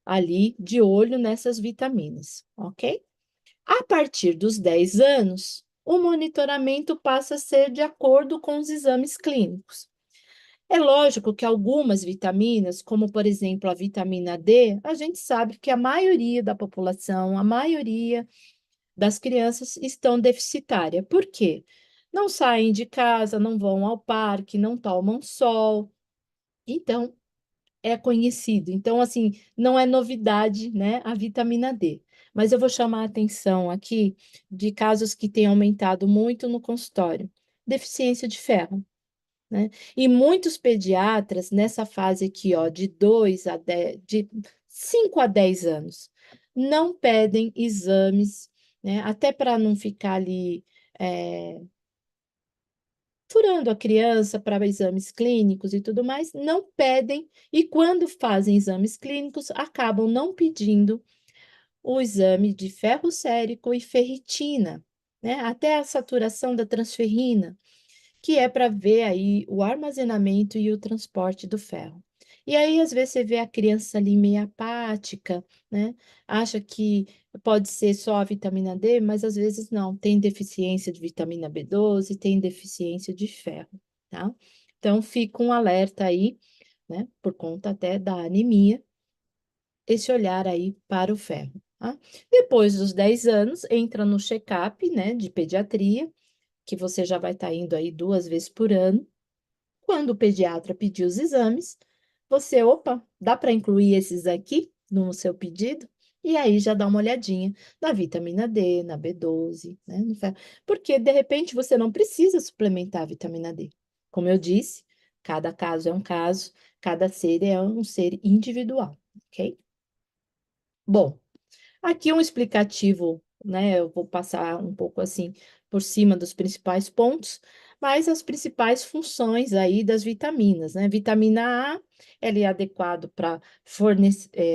Ali de olho nessas vitaminas, ok? A partir dos 10 anos, o monitoramento passa a ser de acordo com os exames clínicos. É lógico que algumas vitaminas, como por exemplo a vitamina D, a gente sabe que a maioria da população, a maioria das crianças estão deficitária. Por quê? Não saem de casa, não vão ao parque, não tomam sol. Então, é conhecido. Então, assim, não é novidade, né, a vitamina D. Mas eu vou chamar a atenção aqui de casos que têm aumentado muito no consultório. Deficiência de ferro, né? E muitos pediatras, nessa fase aqui, ó, de 2 a 10, de 5 a 10 anos, não pedem exames, né? Até para não ficar ali furando a criança para exames clínicos e tudo mais, não pedem, e quando fazem exames clínicos, acabam não pedindo o exame de ferro sérico e ferritina, né? Até a saturação da transferrina, que é para ver aí o armazenamento e o transporte do ferro. E aí, às vezes, você vê a criança ali meio apática, né? Acha que pode ser só a vitamina D, mas às vezes não. Tem deficiência de vitamina B12, tem deficiência de ferro, tá? Então, fica um alerta aí, né? Por conta até da anemia, esse olhar aí para o ferro, tá? Depois dos 10 anos, entra no check-up, né? De pediatria, que você já vai estar indo aí 2 vezes por ano. Quando o pediatra pedir os exames, você, opa, dá para incluir esses aqui no seu pedido? E aí já dá uma olhadinha na vitamina D, na B12, né? Porque de repente você não precisa suplementar a vitamina D. Como eu disse, cada caso é um caso, cada ser é um ser individual, ok? Bom, aqui um explicativo, né? Eu vou passar um pouco assim por cima dos principais pontos, mas as principais funções aí das vitaminas, né? Vitamina A, ela é adequado para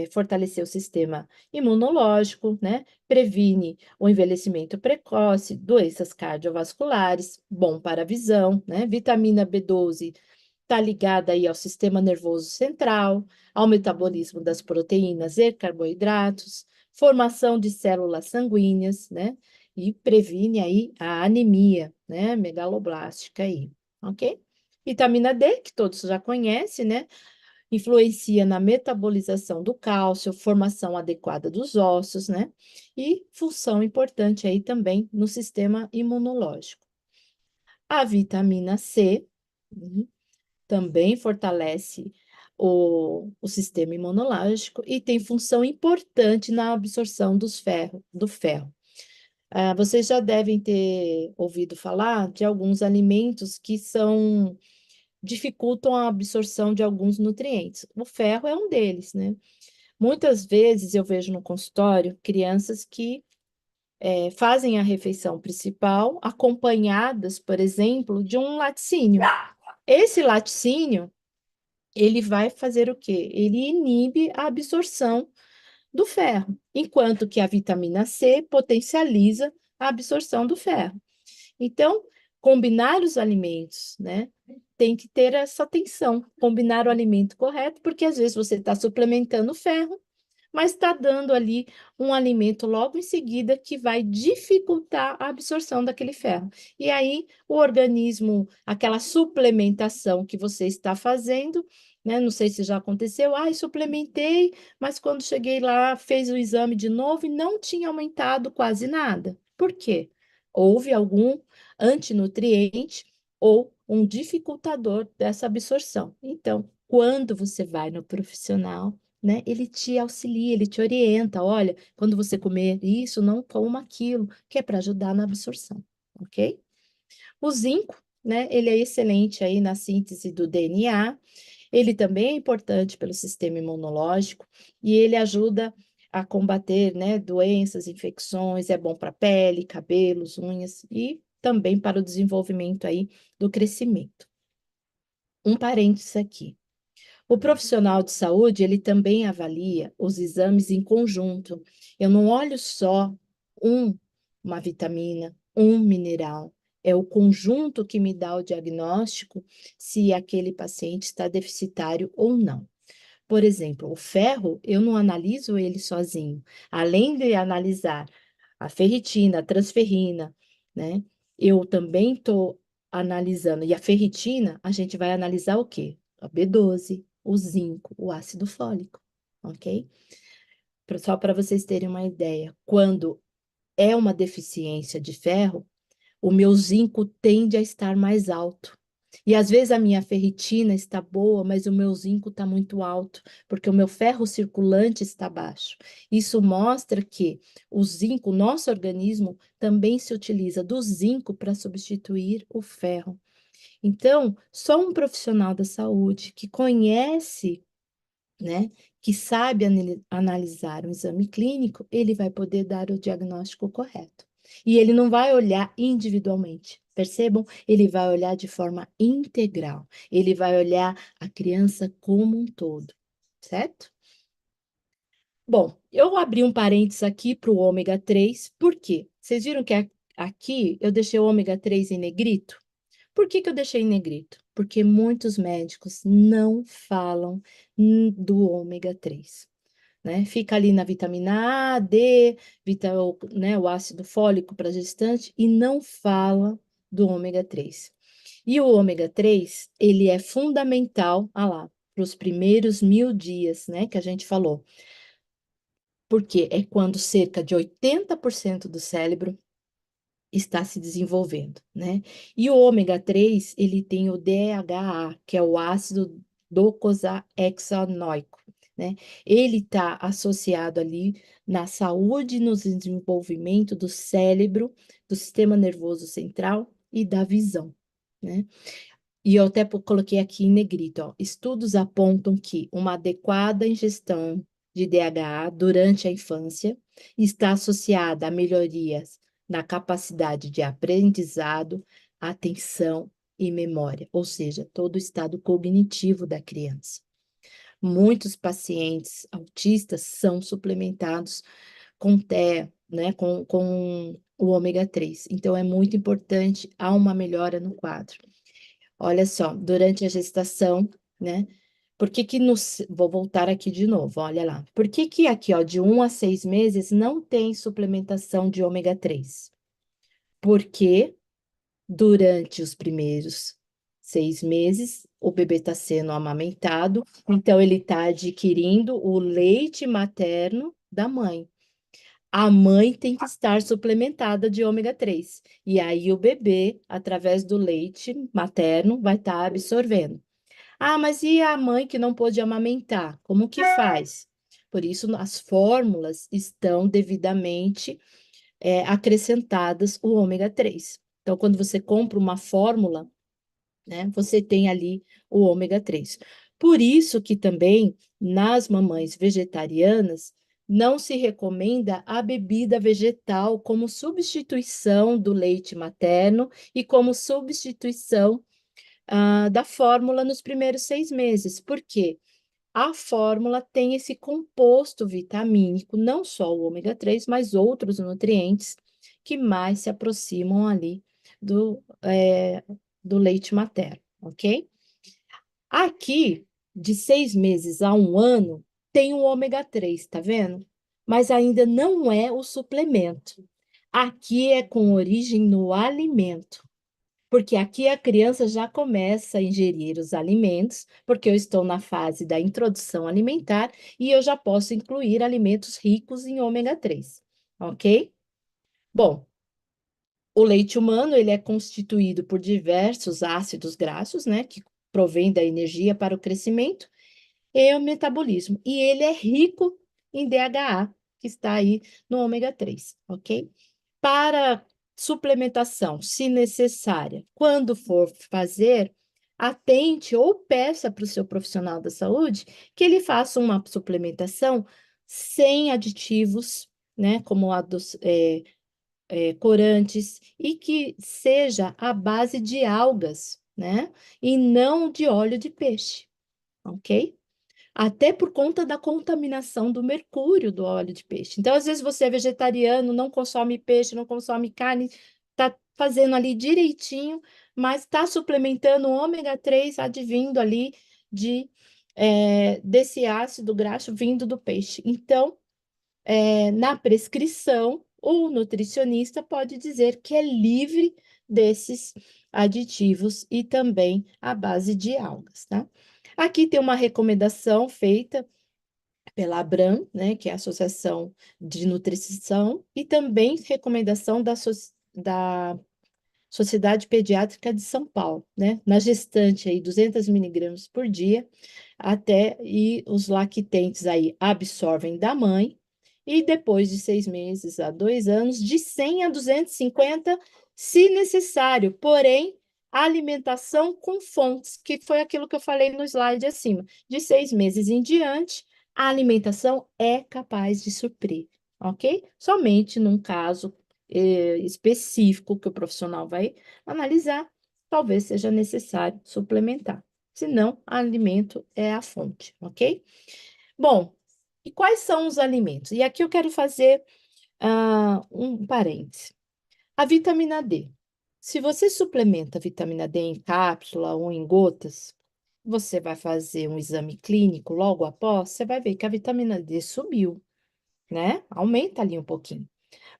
fortalecer o sistema imunológico, né? Previne o envelhecimento precoce, doenças cardiovasculares, bom para a visão, né? Vitamina B12 está ligada aí ao sistema nervoso central, ao metabolismo das proteínas e carboidratos, formação de células sanguíneas, né? E previne aí a anemia, né? Megaloblástica aí, ok? Vitamina D, que todos já conhecem, né? Influencia na metabolização do cálcio, formação adequada dos ossos, né? E função importante aí também no sistema imunológico. A vitamina C, também fortalece o sistema imunológico e tem função importante na absorção do ferro. Vocês já devem ter ouvido falar de alguns alimentos que dificultam a absorção de alguns nutrientes. O ferro é um deles, né? Muitas vezes eu vejo no consultório crianças que fazem a refeição principal acompanhadas, por exemplo, de um laticínio. Esse laticínio ele vai fazer o quê? Ele inibe a absorção do ferro, enquanto que a vitamina C potencializa a absorção do ferro. Então, combinar os alimentos, né? Tem que ter essa atenção, combinar o alimento correto, porque às vezes você está suplementando ferro, mas está dando ali um alimento logo em seguida que vai dificultar a absorção daquele ferro. E aí, o organismo, aquela suplementação que você está fazendo, né? Não sei se já aconteceu, suplementei, mas quando cheguei lá, fez o exame de novo e não tinha aumentado quase nada. Por quê? Houve algum antinutriente ou um dificultador dessa absorção. Então, quando você vai no profissional, né, ele te auxilia, ele te orienta, olha, quando você comer isso, não coma aquilo, que é para ajudar na absorção, ok? O zinco, né, ele é excelente aí na síntese do DNA, ele também é importante pelo sistema imunológico e ele ajuda a combater, né, doenças, infecções, é bom para pele, cabelos, unhas e também para o desenvolvimento aí do crescimento. Um parênteses aqui. O profissional de saúde, ele também avalia os exames em conjunto. Eu não olho só uma vitamina, um mineral. É o conjunto que me dá o diagnóstico se aquele paciente está deficitário ou não. Por exemplo, o ferro, eu não analiso ele sozinho. Além de analisar a ferritina, a transferrina, né? Eu também estou analisando. E a ferritina, a gente vai analisar o quê? A B12, o zinco, o ácido fólico, ok? Só para vocês terem uma ideia, quando é uma deficiência de ferro, o meu zinco tende a estar mais alto. E às vezes a minha ferritina está boa, mas o meu zinco está muito alto, porque o meu ferro circulante está baixo. Isso mostra que o zinco, o nosso organismo, também se utiliza do zinco para substituir o ferro. Então, só um profissional da saúde que conhece, né, que sabe analisar um exame clínico, ele vai poder dar o diagnóstico correto. E ele não vai olhar individualmente, percebam? Ele vai olhar de forma integral. Ele vai olhar a criança como um todo, certo? Bom, eu abri um parênteses aqui para o ômega 3, por quê? Vocês viram que aqui eu deixei o ômega 3 em negrito? Por que eu deixei em negrito? Porque muitos médicos não falam do ômega 3, né? Fica ali na vitamina A, D, né, o ácido fólico para gestante e não fala do ômega 3. E o ômega 3, ele é fundamental, lá, para os primeiros 1000 dias, né, que a gente falou. Porque é quando cerca de 80% do cérebro está se desenvolvendo, né? E o ômega 3, ele tem o DHA, que é o ácido docosahexaenoico, né? Ele está associado ali na saúde e no desenvolvimento do cérebro, do sistema nervoso central e da visão, né? E eu até coloquei aqui em negrito, ó, estudos apontam que uma adequada ingestão de DHA durante a infância está associada a melhorias na capacidade de aprendizado, atenção e memória, ou seja, todo o estado cognitivo da criança. Muitos pacientes autistas são suplementados com TEA, né, com o ômega 3. Então, é muito importante, há uma melhora no quadro. Olha só, durante a gestação, né? Por que que vou voltar aqui de novo, olha lá. Por que que aqui, ó, de 1 a 6 meses não tem suplementação de ômega 3? Porque durante os primeiros 6 meses, o bebê está sendo amamentado, então ele está adquirindo o leite materno da mãe. A mãe tem que estar suplementada de ômega 3. E aí o bebê, através do leite materno, vai estar absorvendo. Ah, mas e a mãe que não pôde amamentar? Como que faz? Por isso, as fórmulas estão devidamente acrescentadas o ômega 3. Então, quando você compra uma fórmula, né, você tem ali o ômega 3. Por isso que também nas mamães vegetarianas não se recomenda a bebida vegetal como substituição do leite materno e como substituição da fórmula nos primeiros 6 meses. Por quê? A fórmula tem esse composto vitamínico, não só o ômega 3, mas outros nutrientes que mais se aproximam ali do leite materno, ok? Aqui, de 6 meses a 1 ano, tem o ômega 3, tá vendo? Mas ainda não é o suplemento. Aqui é com origem no alimento. Porque aqui a criança já começa a ingerir os alimentos, porque eu estou na fase da introdução alimentar e eu já posso incluir alimentos ricos em ômega 3, ok? Bom, o leite humano, ele é constituído por diversos ácidos graxos, né, que provém da energia para o crescimento e o metabolismo. E ele é rico em DHA, que está aí no ômega 3, ok? Para suplementação, se necessária, quando for fazer, atente ou peça para o seu profissional da saúde que ele faça uma suplementação sem aditivos, né, como corantes, e que seja à base de algas, né, e não de óleo de peixe, ok? Até por conta da contaminação do mercúrio do óleo de peixe. Então, às vezes você é vegetariano, não consome peixe, não consome carne, está fazendo ali direitinho, mas está suplementando o ômega 3 advindo ali desse ácido graxo vindo do peixe. Então, na prescrição, o nutricionista pode dizer que é livre desses aditivos e também à base de algas, tá? Aqui tem uma recomendação feita pela ABRAM, né, que é a Associação de Nutrição, e também recomendação da Sociedade Pediátrica de São Paulo, né, na gestante aí 200 miligramas por dia, e os lactentes aí absorvem da mãe, e depois de 6 meses a 2 anos, de 100 a 250, se necessário, porém, alimentação com fontes, que foi aquilo que eu falei no slide acima, de 6 meses em diante, a alimentação é capaz de suprir, ok? Somente num caso específico que o profissional vai analisar, talvez seja necessário suplementar. Senão, alimento é a fonte, ok? Bom, e quais são os alimentos? E aqui eu quero fazer um parêntese. A vitamina D. Se você suplementa a vitamina D em cápsula ou em gotas, você vai fazer um exame clínico logo após, você vai ver que a vitamina D subiu, né? Aumenta ali um pouquinho.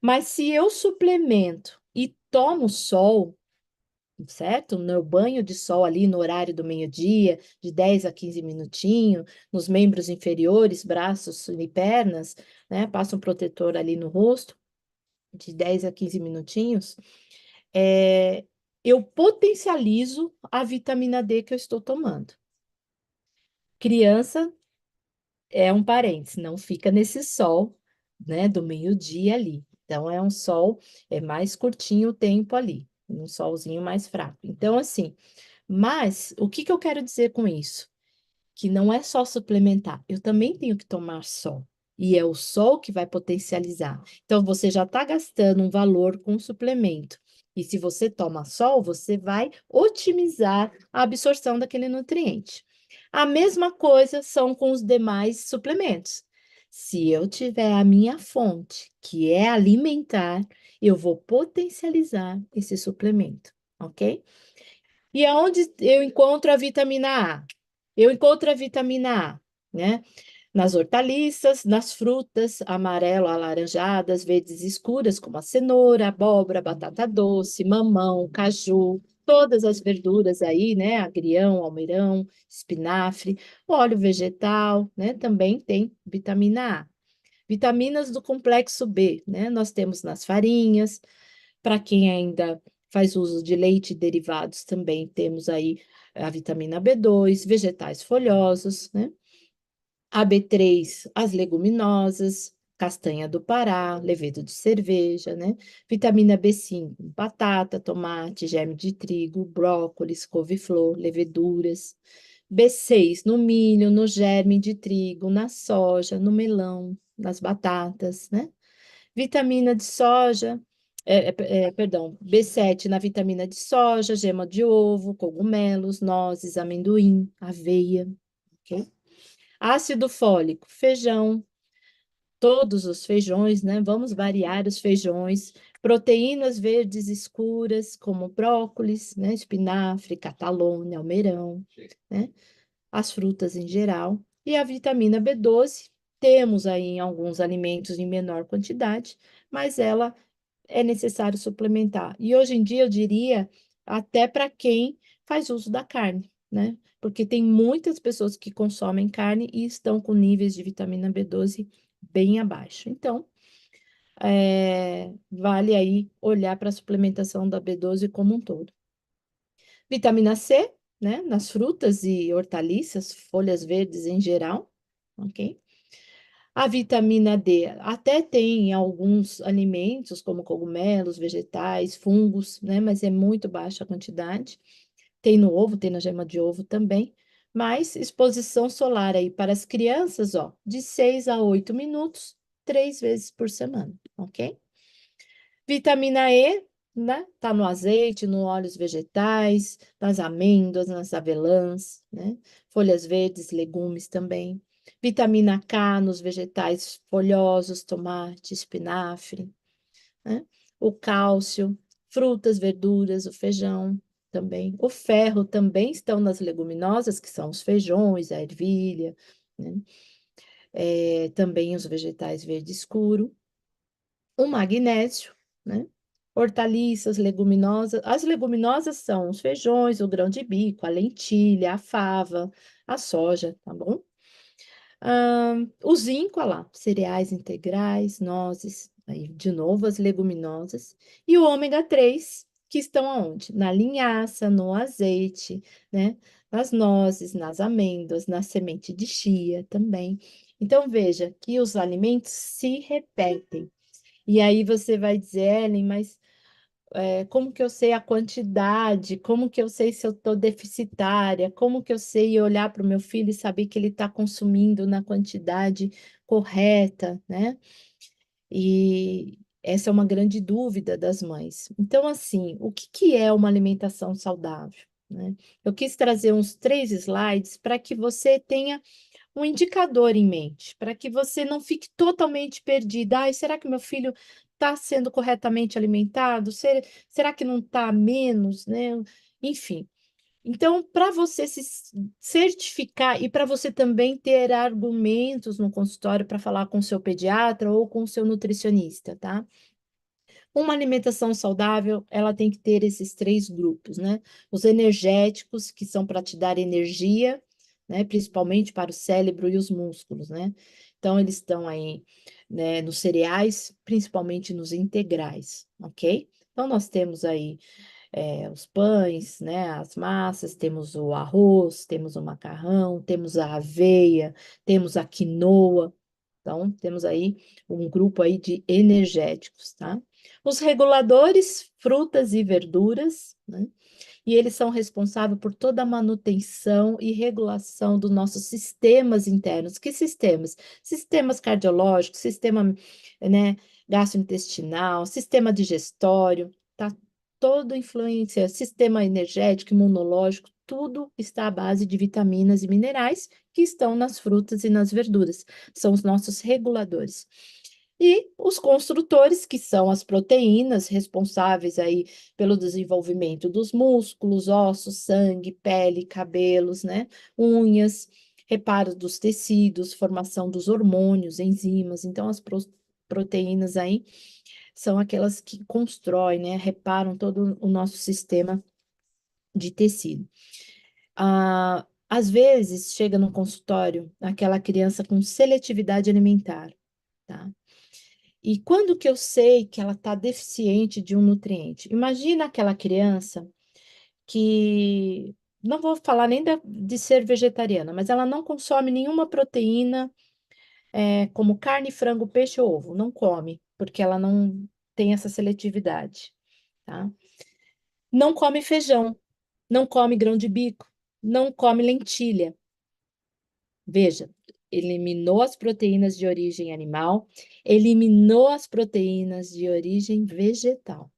Mas se eu suplemento e tomo sol, certo? No banho de sol ali no horário do meio-dia, de 10 a 15 minutinhos, nos membros inferiores, braços e pernas, né? Passa um protetor ali no rosto. de 10 a 15 minutinhos, eu potencializo a vitamina D que eu estou tomando. Criança é um parênteses, não fica nesse sol, né, do meio-dia ali. Então, é um sol, é mais curtinho o tempo ali, um solzinho mais fraco. Então, assim, mas o que que eu quero dizer com isso? Que não é só suplementar, eu também tenho que tomar sol. E é o sol que vai potencializar. Então, você já está gastando um valor com suplemento. E se você toma sol, você vai otimizar a absorção daquele nutriente. A mesma coisa são com os demais suplementos. Se eu tiver a minha fonte, que é alimentar, eu vou potencializar esse suplemento, ok? E aonde eu encontro a vitamina A? Eu encontro a vitamina A, né? Nas hortaliças, nas frutas amarelo, alaranjadas, verdes escuras, como a cenoura, abóbora, batata doce, mamão, caju, todas as verduras aí, né? Agrião, almeirão, espinafre, óleo vegetal, né? Também tem vitamina A. Vitaminas do complexo B, né? Nós temos nas farinhas, para quem ainda faz uso de leite e derivados, também temos aí a vitamina B2, vegetais folhosos, né? A B3, as leguminosas, castanha do Pará, levedo de cerveja, né? Vitamina B5, batata, tomate, germe de trigo, brócolis, couve-flor, leveduras. B6, no milho, no germe de trigo, na soja, no melão, nas batatas, né? Vitamina de soja, perdão, B7 na vitamina de soja, gema de ovo, cogumelos, nozes, amendoim, aveia, ok? Ácido fólico, feijão, todos os feijões, né? Vamos variar os feijões. Proteínas verdes escuras, como brócolis, né? Espinafre, catalone, almeirão, né? As frutas em geral. E a vitamina B12, temos aí em alguns alimentos em menor quantidade, mas ela é necessário suplementar. E hoje em dia eu diria até para quem faz uso da carne, né? Porque tem muitas pessoas que consomem carne e estão com níveis de vitamina B12 bem abaixo. Então, vale aí olhar para a suplementação da B12 como um todo. Vitamina C, né? Nas frutas e hortaliças, folhas verdes em geral, ok? A vitamina D até tem em alguns alimentos, como cogumelos, vegetais, fungos, né? Mas é muito baixa a quantidade. Tem no ovo, tem na gema de ovo também. Mas exposição solar aí para as crianças, ó, de 6 a 8 minutos, 3 vezes por semana, ok? Vitamina E, né? Tá no azeite, nos óleos vegetais, nas amêndoas, nas avelãs, né? Folhas verdes, legumes também. Vitamina K nos vegetais folhosos, tomate, espinafre, né? O cálcio, frutas, verduras, o feijão também. O ferro também estão nas leguminosas, que são os feijões, a ervilha, né? Também os vegetais verde escuro. O magnésio, né? Hortaliças, leguminosas. As leguminosas são os feijões, o grão de bico, a lentilha, a fava, a soja, tá bom? O zinco, olha lá, cereais integrais, nozes, aí de novo as leguminosas. E o ômega 3, que estão aonde? Na linhaça, no azeite, né? Nas nozes, nas amêndoas, na semente de chia também. Então, veja que os alimentos se repetem. E aí você vai dizer, Ellen, mas como que eu sei a quantidade? Como que eu sei se eu estou deficitária? Como que eu sei olhar para o meu filho e saber que ele está consumindo na quantidade correta, né? E essa é uma grande dúvida das mães. Então, assim, o que que é uma alimentação saudável, né? Eu quis trazer uns 3 slides para que você tenha um indicador em mente, para que você não fique totalmente perdida. Ai, será que meu filho está sendo corretamente alimentado? Será que não está menos, né? Enfim. Então, para você se certificar e para você também ter argumentos no consultório para falar com o seu pediatra ou com o seu nutricionista, tá? Uma alimentação saudável, ela tem que ter esses 3 grupos, né? Os energéticos, que são para te dar energia, né? Principalmente para o cérebro e os músculos, né? Então, eles estão aí né, nos cereais, principalmente nos integrais, ok? Então, nós temos aí os pães, né, as massas, temos o arroz, temos o macarrão, temos a aveia, temos a quinoa. Então, temos aí um grupo aí de energéticos, tá? Os reguladores, frutas e verduras, né? E eles são responsáveis por toda a manutenção e regulação dos nossos sistemas internos. Que sistemas? Sistemas cardiológicos, sistema, né, gastrointestinal, sistema digestório, tá? Toda influência, sistema energético, imunológico, tudo está à base de vitaminas e minerais que estão nas frutas e nas verduras. São os nossos reguladores. E os construtores, que são as proteínas responsáveis aí pelo desenvolvimento dos músculos, ossos, sangue, pele, cabelos, né? Unhas, reparo dos tecidos, formação dos hormônios, enzimas. Então, as proteínas aí são aquelas que constroem, né? Reparam todo o nosso sistema de tecido. Às vezes, chega no consultório aquela criança com seletividade alimentar, tá? E quando que eu sei que ela está deficiente de um nutriente? Imagina aquela criança que, não vou falar nem de ser vegetariana, mas ela não consome nenhuma proteína, como carne, frango, peixe ou ovo. Não come, porque ela não tem essa seletividade, tá? Não come feijão, não come grão de bico, não come lentilha. Veja, eliminou as proteínas de origem animal, eliminou as proteínas de origem vegetal.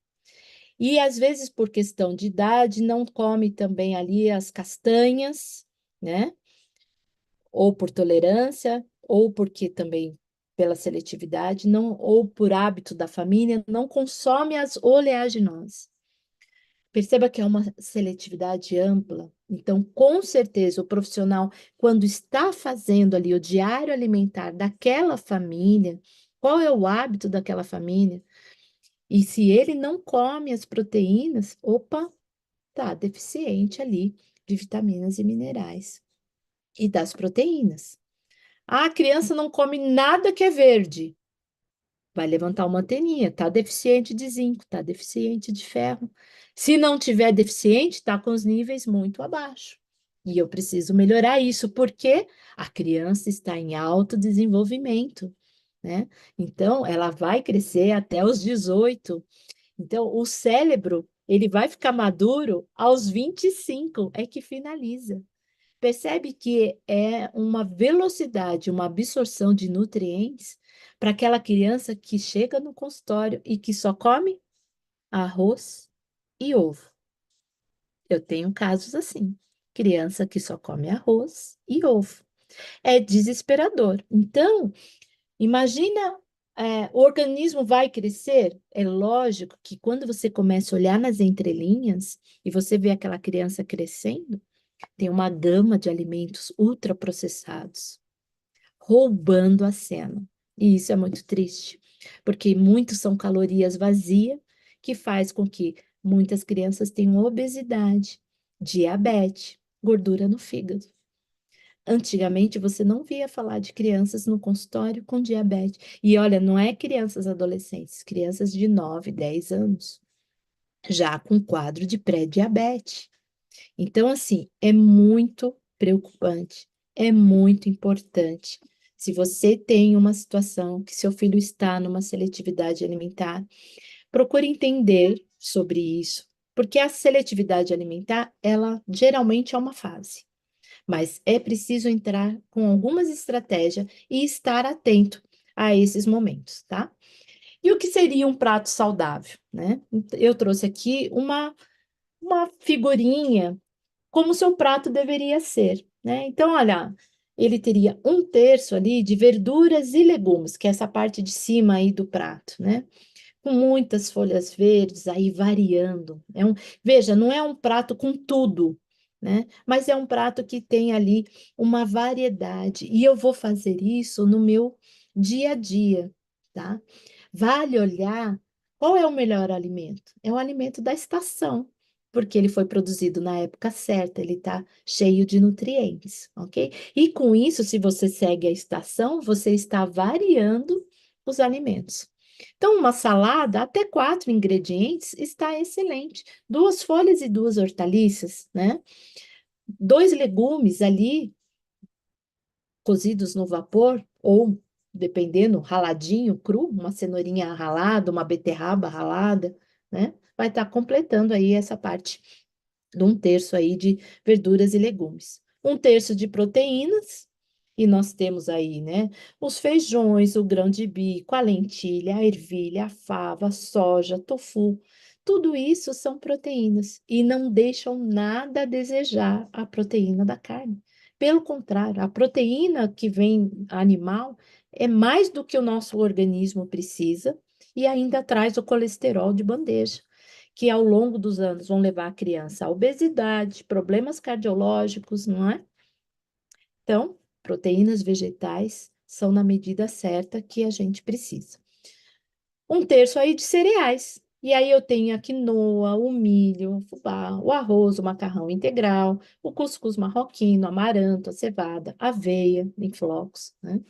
E às vezes, por questão de idade, não come também ali as castanhas, né? Ou por tolerância, ou porque também pela seletividade, não, ou por hábito da família, não consome as oleaginosas. Perceba que é uma seletividade ampla. Então, com certeza, o profissional, quando está fazendo ali o diário alimentar daquela família, qual é o hábito daquela família? E se ele não come as proteínas, opa, tá deficiente ali de vitaminas e minerais e das proteínas. A criança não come nada que é verde. Vai levantar uma anteninha, tá deficiente de zinco, tá deficiente de ferro. Se não tiver deficiente, tá com os níveis muito abaixo. E eu preciso melhorar isso, porque a criança está em alto desenvolvimento, né? Então, ela vai crescer até os 18. Então, o cérebro, ele vai ficar maduro aos 25, é que finaliza. Percebe que é uma velocidade, uma absorção de nutrientes para aquela criança que chega no consultório e que só come arroz e ovo. Eu tenho casos assim, criança que só come arroz e ovo. É desesperador. Então, imagina, o organismo vai crescer. É lógico que quando você começa a olhar nas entrelinhas e você vê aquela criança crescendo, tem uma gama de alimentos ultraprocessados roubando a cena. E isso é muito triste, porque muitos são calorias vazias, que faz com que muitas crianças tenham obesidade, diabetes, gordura no fígado. Antigamente você não via falar de crianças no consultório com diabetes. E olha, não é crianças adolescentes, crianças de 9, 10 anos, já com quadro de pré-diabetes. Então, assim, é muito preocupante, é muito importante. Se você tem uma situação que seu filho está numa seletividade alimentar, procure entender sobre isso, porque a seletividade alimentar, ela geralmente é uma fase, mas é preciso entrar com algumas estratégias e estar atento a esses momentos, tá? E o que seria um prato saudável, né? Eu trouxe aqui uma figurinha como seu prato deveria ser, né? Então, olha, ele teria um terço ali de verduras e legumes, que é essa parte de cima aí do prato, né? Com muitas folhas verdes aí variando. Veja, não é um prato com tudo, né? Mas é um prato que tem ali uma variedade. E eu vou fazer isso no meu dia a dia, tá? Vale olhar qual é o melhor alimento. É o alimento da estação, porque ele foi produzido na época certa, ele está cheio de nutrientes, ok? E com isso, se você segue a estação, você está variando os alimentos. Então, uma salada, até 4 ingredientes, está excelente. 2 folhas e 2 hortaliças, né? 2 legumes ali, cozidos no vapor, ou, dependendo, raladinho, cru, uma cenourinha ralada, uma beterraba ralada, né? Vai estar completando aí essa parte de 1/3 aí de verduras e legumes. 1/3 de proteínas, e nós temos aí, né, os feijões, o grão de bico, a lentilha, a ervilha, a fava, a soja, tofu. Tudo isso são proteínas e não deixam nada a desejar a proteína da carne. Pelo contrário, a proteína que vem animal é mais do que o nosso organismo precisa e ainda traz o colesterol de bandeja, que ao longo dos anos vão levar a criança à obesidade, problemas cardiológicos, não é? Então, proteínas vegetais são na medida certa que a gente precisa. 1/3 aí de cereais. E aí eu tenho a quinoa, o milho, o fubá, o arroz, o macarrão integral, o cuscuz marroquino, amaranto, a cevada, aveia em flocos, né?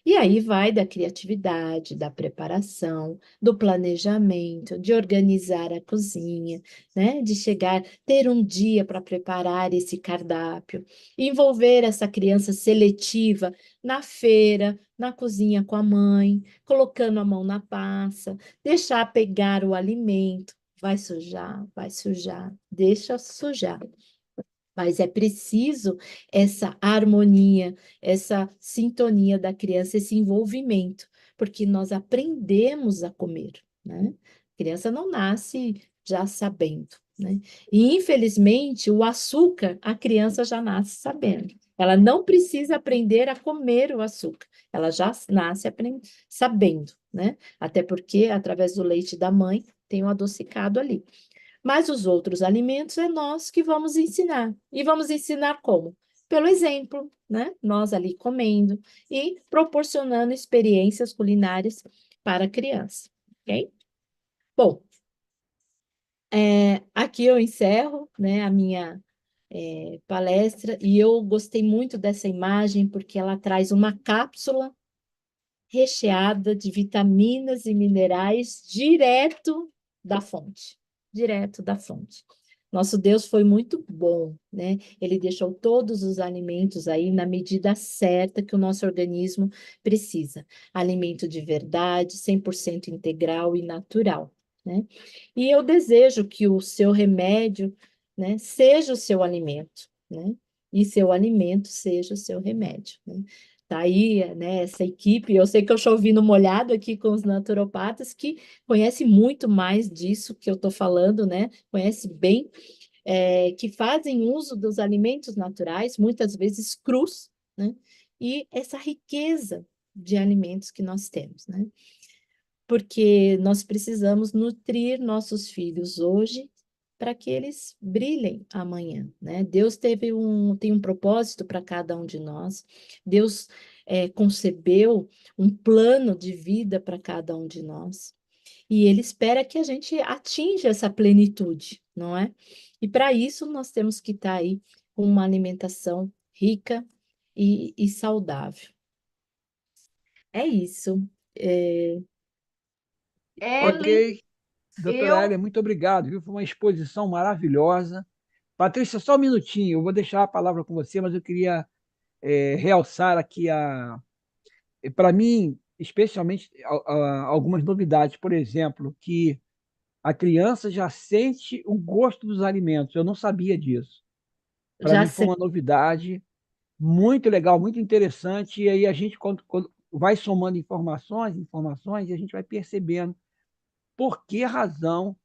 E aí vai da criatividade, da preparação, do planejamento, de organizar a cozinha, né? De chegar, ter um dia para preparar esse cardápio, envolver essa criança seletiva na feira, na cozinha com a mãe, colocando a mão na passa, deixar pegar o alimento. Vai sujar, deixa sujar. Mas é preciso essa harmonia, essa sintonia da criança, esse envolvimento, porque nós aprendemos a comer, né? A criança não nasce já sabendo, né? E, infelizmente, o açúcar, a criança já nasce sabendo. Ela não precisa aprender a comer o açúcar, ela já nasce sabendo, né? Até porque, através do leite da mãe, tem o adocicado ali. Mas os outros alimentos é nós que vamos ensinar. E vamos ensinar como? Pelo exemplo, né? Nós ali comendo e proporcionando experiências culinárias para a criança, ok? Bom, aqui eu encerro, né, a minha palestra e eu gostei muito dessa imagem porque ela traz uma cápsula recheada de vitaminas e minerais direto da fonte. Nosso Deus foi muito bom, né? Ele deixou todos os alimentos aí na medida certa que o nosso organismo precisa. Alimento de verdade, 100% integral e natural, né? E eu desejo que o seu remédio, né, seja o seu alimento, né? E seu alimento seja o seu remédio, né? Tá aí, né, essa equipe, eu sei que eu chovendo molhado aqui com os naturopatas, que conhece muito mais disso que eu estou falando, né, conhece bem, que fazem uso dos alimentos naturais, muitas vezes crus, né, e essa riqueza de alimentos que nós temos, né, porque nós precisamos nutrir nossos filhos hoje para que eles brilhem amanhã, né? Deus tem um propósito para cada um de nós. Deus concebeu um plano de vida para cada um de nós. E Ele espera que a gente atinja essa plenitude, não é? E para isso nós temos que estar aí com uma alimentação rica e saudável. É isso. É, Ellen, Ok, doutora eu Hélia, muito obrigado, viu? Foi uma exposição maravilhosa. Patrícia, só um minutinho, eu vou deixar a palavra com você, mas eu queria realçar aqui para mim, especialmente algumas novidades. Por exemplo, que a criança já sente o gosto dos alimentos. Eu não sabia disso. Para já mim foi sei. uma novidade muito legal, muito interessante. E aí a gente, quando vai somando informações, e a gente vai percebendo por que razão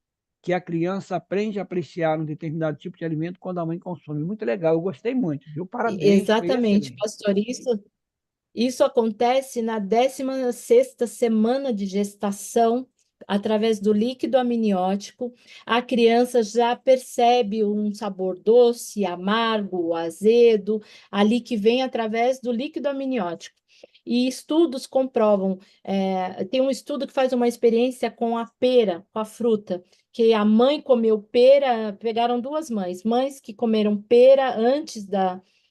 que a criança aprende a apreciar um determinado tipo de alimento quando a mãe consome. Muito legal, eu gostei muito, viu? Parabéns, foi Exatamente, excelente. pastor. Isso acontece na 16ª semana de gestação, através do líquido amniótico. A criança já percebe um sabor doce, amargo, azedo, ali que vem através do líquido amniótico. E estudos comprovam, tem um estudo que faz uma experiência com a pera, com a fruta, que a mãe comeu pera, pegaram 2 mães que comeram pera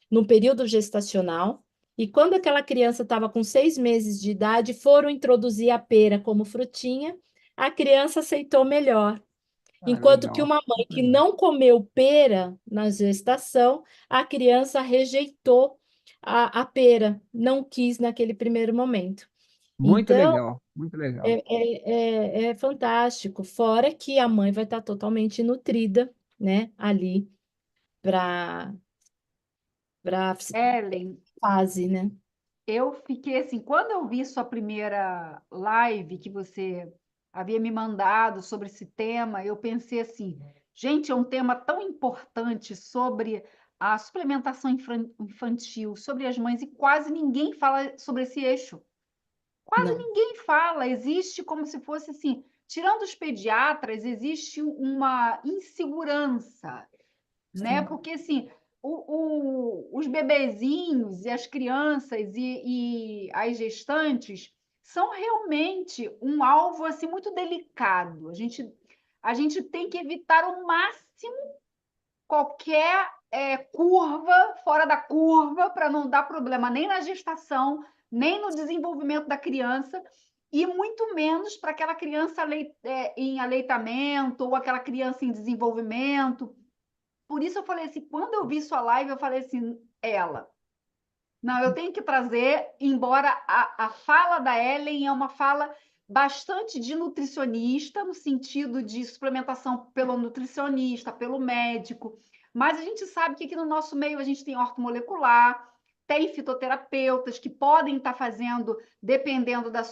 no período gestacional, E quando aquela criança estava com 6 meses de idade, foram introduzir a pera como frutinha, a criança aceitou melhor. Ah, Enquanto que legal, uma mãe muito que legal. não comeu pera na gestação, a criança rejeitou a pera, não quis naquele primeiro momento. Muito Então, legal, muito legal. é fantástico. Fora que a mãe vai estar totalmente nutrida, né, ali para Ellen, fase, né? eu fiquei assim, quando eu vi sua primeira live que você havia me mandado sobre esse tema, eu pensei assim, gente, é um tema tão importante sobre a suplementação infantil, sobre as mães, e quase ninguém fala sobre esse eixo. Quase Não, ninguém fala. Existe como se fosse assim, tirando os pediatras, existe uma insegurança, né? sim, Porque assim, os bebezinhos e as crianças e as gestantes são realmente um alvo assim muito delicado. A gente tem que evitar ao máximo qualquer curva fora da curva para não dar problema nem na gestação, nem no desenvolvimento da criança. E muito menos para aquela criança em aleitamento ou aquela criança em desenvolvimento. Por isso eu falei assim, quando eu vi sua live, eu falei assim, ela. Não, eu tenho que trazer, embora a fala da Ellen é uma fala bastante de nutricionista, no sentido de suplementação pelo nutricionista, pelo médico, mas a gente sabe que aqui no nosso meio a gente tem ortomolecular, tem fitoterapeutas que podem estar fazendo, dependendo da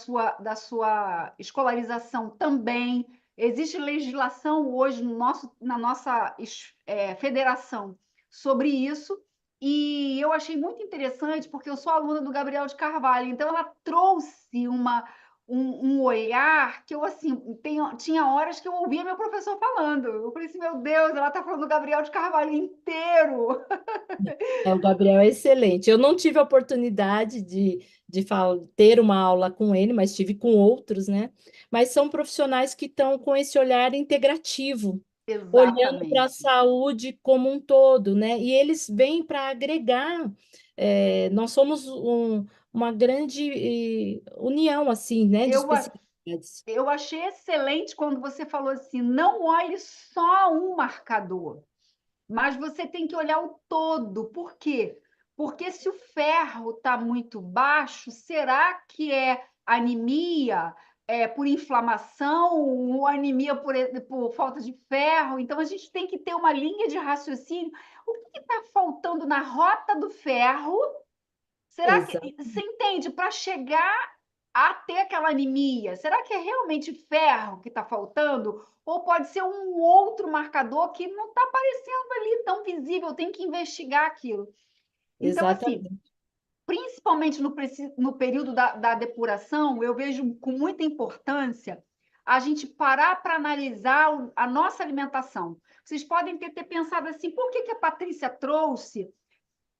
sua escolarização também. Existe legislação hoje na nossa federação sobre isso, e eu achei muito interessante, porque eu sou aluna do Gabriel de Carvalho, então ela trouxe um olhar que eu, assim, tinha horas que eu ouvia meu professor falando. Eu falei assim, meu Deus, ela está falando do Gabriel de Carvalho inteiro. o Gabriel é excelente. Eu não tive a oportunidade de ter uma aula com ele, mas tive com outros, né? Mas são profissionais que estão com esse olhar integrativo, olhando para a Exatamente. saúde como um todo, né? E eles vêm para agregar. Nós somos uma grande união, assim, né, de Eu, especialidades. eu achei excelente quando você falou assim, não olhe só um marcador. Mas você tem que olhar o todo. Por quê? Porque se o ferro está muito baixo, será que é anemia por inflamação ou anemia por falta de ferro? Então, a gente tem que ter uma linha de raciocínio. O que está faltando na rota do ferro? Será que Exato, você entende? Para chegar a ter aquela anemia, será que é realmente ferro que está faltando? Ou pode ser um outro marcador que não está aparecendo ali tão visível, tem que investigar aquilo. Então, assim, exatamente. principalmente no período da depuração, eu vejo com muita importância a gente parar para analisar a nossa alimentação. Vocês podem ter pensado assim, por que a Patrícia trouxe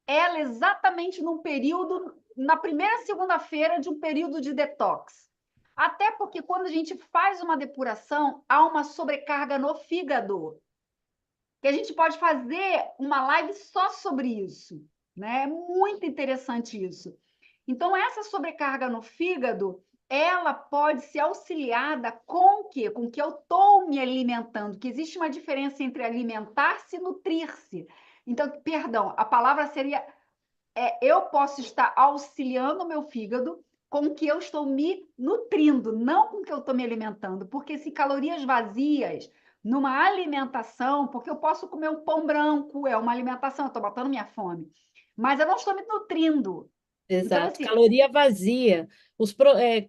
ela exatamente num período, na primeira segunda-feira de um período de detox? Até porque quando a gente faz uma depuração, há uma sobrecarga no fígado, que a gente pode fazer uma live só sobre isso, né? É muito interessante isso. Então, essa sobrecarga no fígado, ela pode ser auxiliada com o quê? Com que eu estou me alimentando, que existe uma diferença entre alimentar-se e nutrir-se. Então, perdão, a palavra seria eu posso estar auxiliando o meu fígado com o que eu estou me nutrindo, não com o que eu estou me alimentando, porque se calorias vazias numa alimentação, porque eu posso comer um pão branco, é uma alimentação, eu estou matando minha fome, mas eu não estou me nutrindo. Então, Exato, assim, caloria vazia.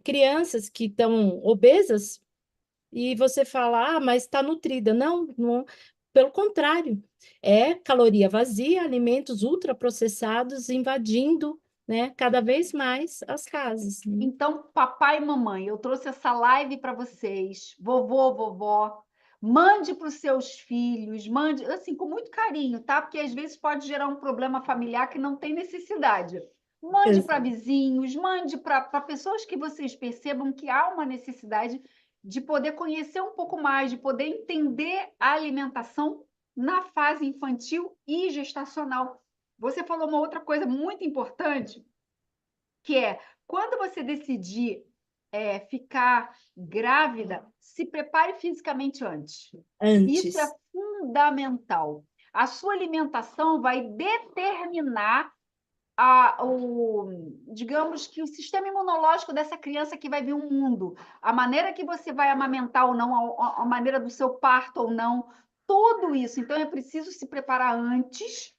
Crianças que estão obesas e você fala, ah, mas está nutrida. Não, não, pelo contrário, é caloria vazia, alimentos ultraprocessados invadindo, né, cada vez mais as casas, né? então, papai e mamãe, eu trouxe essa live para vocês, vovô, vovó, mande para os seus filhos, mande, assim, com muito carinho, tá? Porque às vezes pode gerar um problema familiar que não tem necessidade. Mande para Exato. vizinhos, mande para pessoas que vocês percebam que há uma necessidade de poder conhecer um pouco mais, de poder entender a alimentação na fase infantil e gestacional. Você falou uma outra coisa muito importante, que é quando você decidir ficar grávida, se prepare fisicamente antes. Isso é Antes. fundamental. A sua alimentação vai determinar digamos que o sistema imunológico dessa criança que vai vir ao mundo, a maneira que você vai amamentar ou não, a maneira do seu parto ou não, tudo isso. Então, é preciso se preparar antes,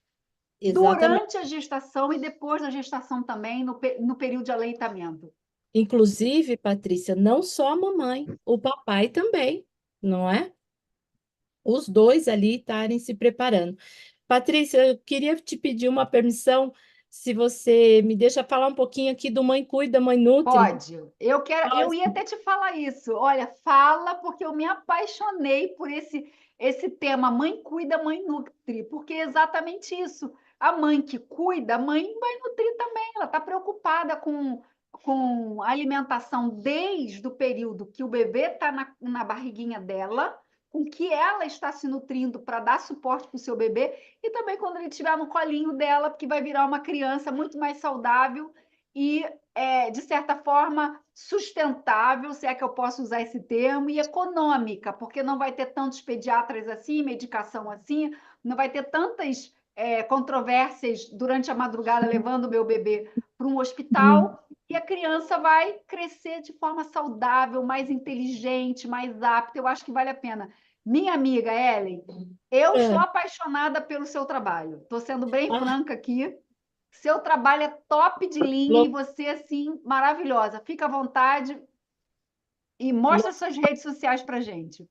Exatamente. durante a gestação e depois da gestação também, no período de aleitamento. Inclusive, Patrícia, não só a mamãe, o papai também, não é? Os dois ali estarem se preparando. Patrícia, eu queria te pedir uma permissão, se você me deixa falar um pouquinho aqui do Mãe Cuida, Mãe Nutre. Pode. Eu ia até te falar isso. Olha, fala, porque eu me apaixonei por esse tema, mãe cuida, mãe nutre, porque é exatamente isso. A mãe que cuida, a mãe vai nutrir também. Ela está preocupada com a alimentação desde o período que o bebê está na barriguinha dela, com que ela está se nutrindo para dar suporte para o seu bebê, e também quando ele estiver no colinho dela, porque vai virar uma criança muito mais saudável e de certa forma, sustentável, se é que eu posso usar esse termo, e econômica, porque não vai ter tantos pediatras assim, medicação assim, não vai ter tantas controvérsias durante a madrugada levando o meu bebê para um hospital, e a criança vai crescer de forma saudável, mais inteligente, mais apta. Eu acho que vale a pena. Minha amiga Ellen, eu estou É. apaixonada pelo seu trabalho. Estou sendo bem Ah, franca aqui. Seu trabalho é top de linha e lou- você, assim, maravilhosa. Fica à vontade e mostra lou- suas redes sociais para gente.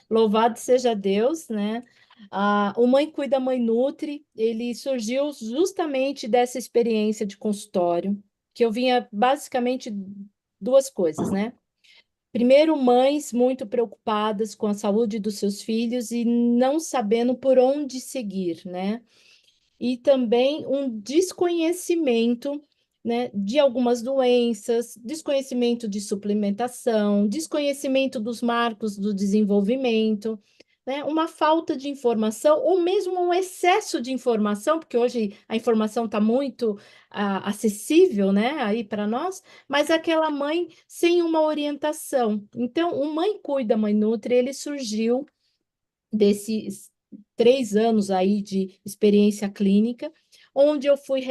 Louvado seja Deus, né? O Mãe Cuida, Mãe Nutre, ele surgiu justamente dessa experiência de consultório, que eu vinha basicamente duas coisas, né? Primeiro, mães muito preocupadas com a saúde dos seus filhos e não sabendo por onde seguir, né? E também um desconhecimento, né, de algumas doenças, desconhecimento de suplementação, desconhecimento dos marcos do desenvolvimento, né, uma falta de informação ou mesmo um excesso de informação, porque hoje a informação está muito acessível, né, aí para nós, mas aquela mãe sem uma orientação. Então, o Mãe Cuida, Mãe Nutre, ele surgiu desses 3 anos aí de experiência clínica, onde eu fui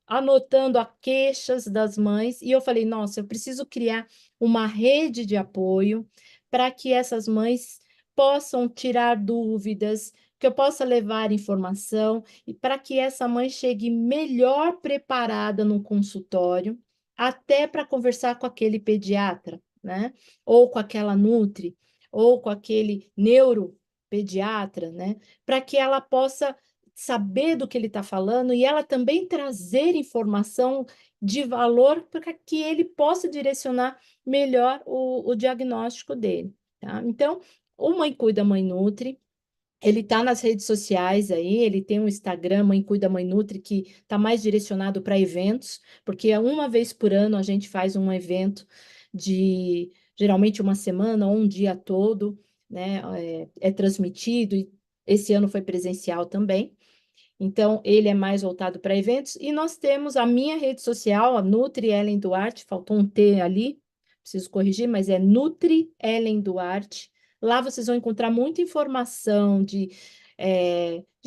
anotando as queixas das mães, e eu falei, nossa, eu preciso criar uma rede de apoio para que essas mães possam tirar dúvidas, que eu possa levar informação, e para que essa mãe chegue melhor preparada no consultório, até para conversar com aquele pediatra, né? Ou com aquela nutri, ou com aquele neuropediatra, né? Para que ela possa saber do que ele está falando e ela também trazer informação de valor para que ele possa direcionar melhor o diagnóstico dele, tá? Então, o Mãe Cuida, Mãe Nutri, ele está nas redes sociais aí, ele tem um Instagram, Mãe Cuida, Mãe Nutri, que está mais direcionado para eventos, porque uma vez por ano a gente faz um evento de geralmente uma semana ou um dia todo, né? É transmitido, e esse ano foi presencial também. Então, ele é mais voltado para eventos. E nós temos a minha rede social, a Nutri Ellen Duarte, faltou um T ali, preciso corrigir, mas é Nutri Ellen Duarte. Lá vocês vão encontrar muita informação de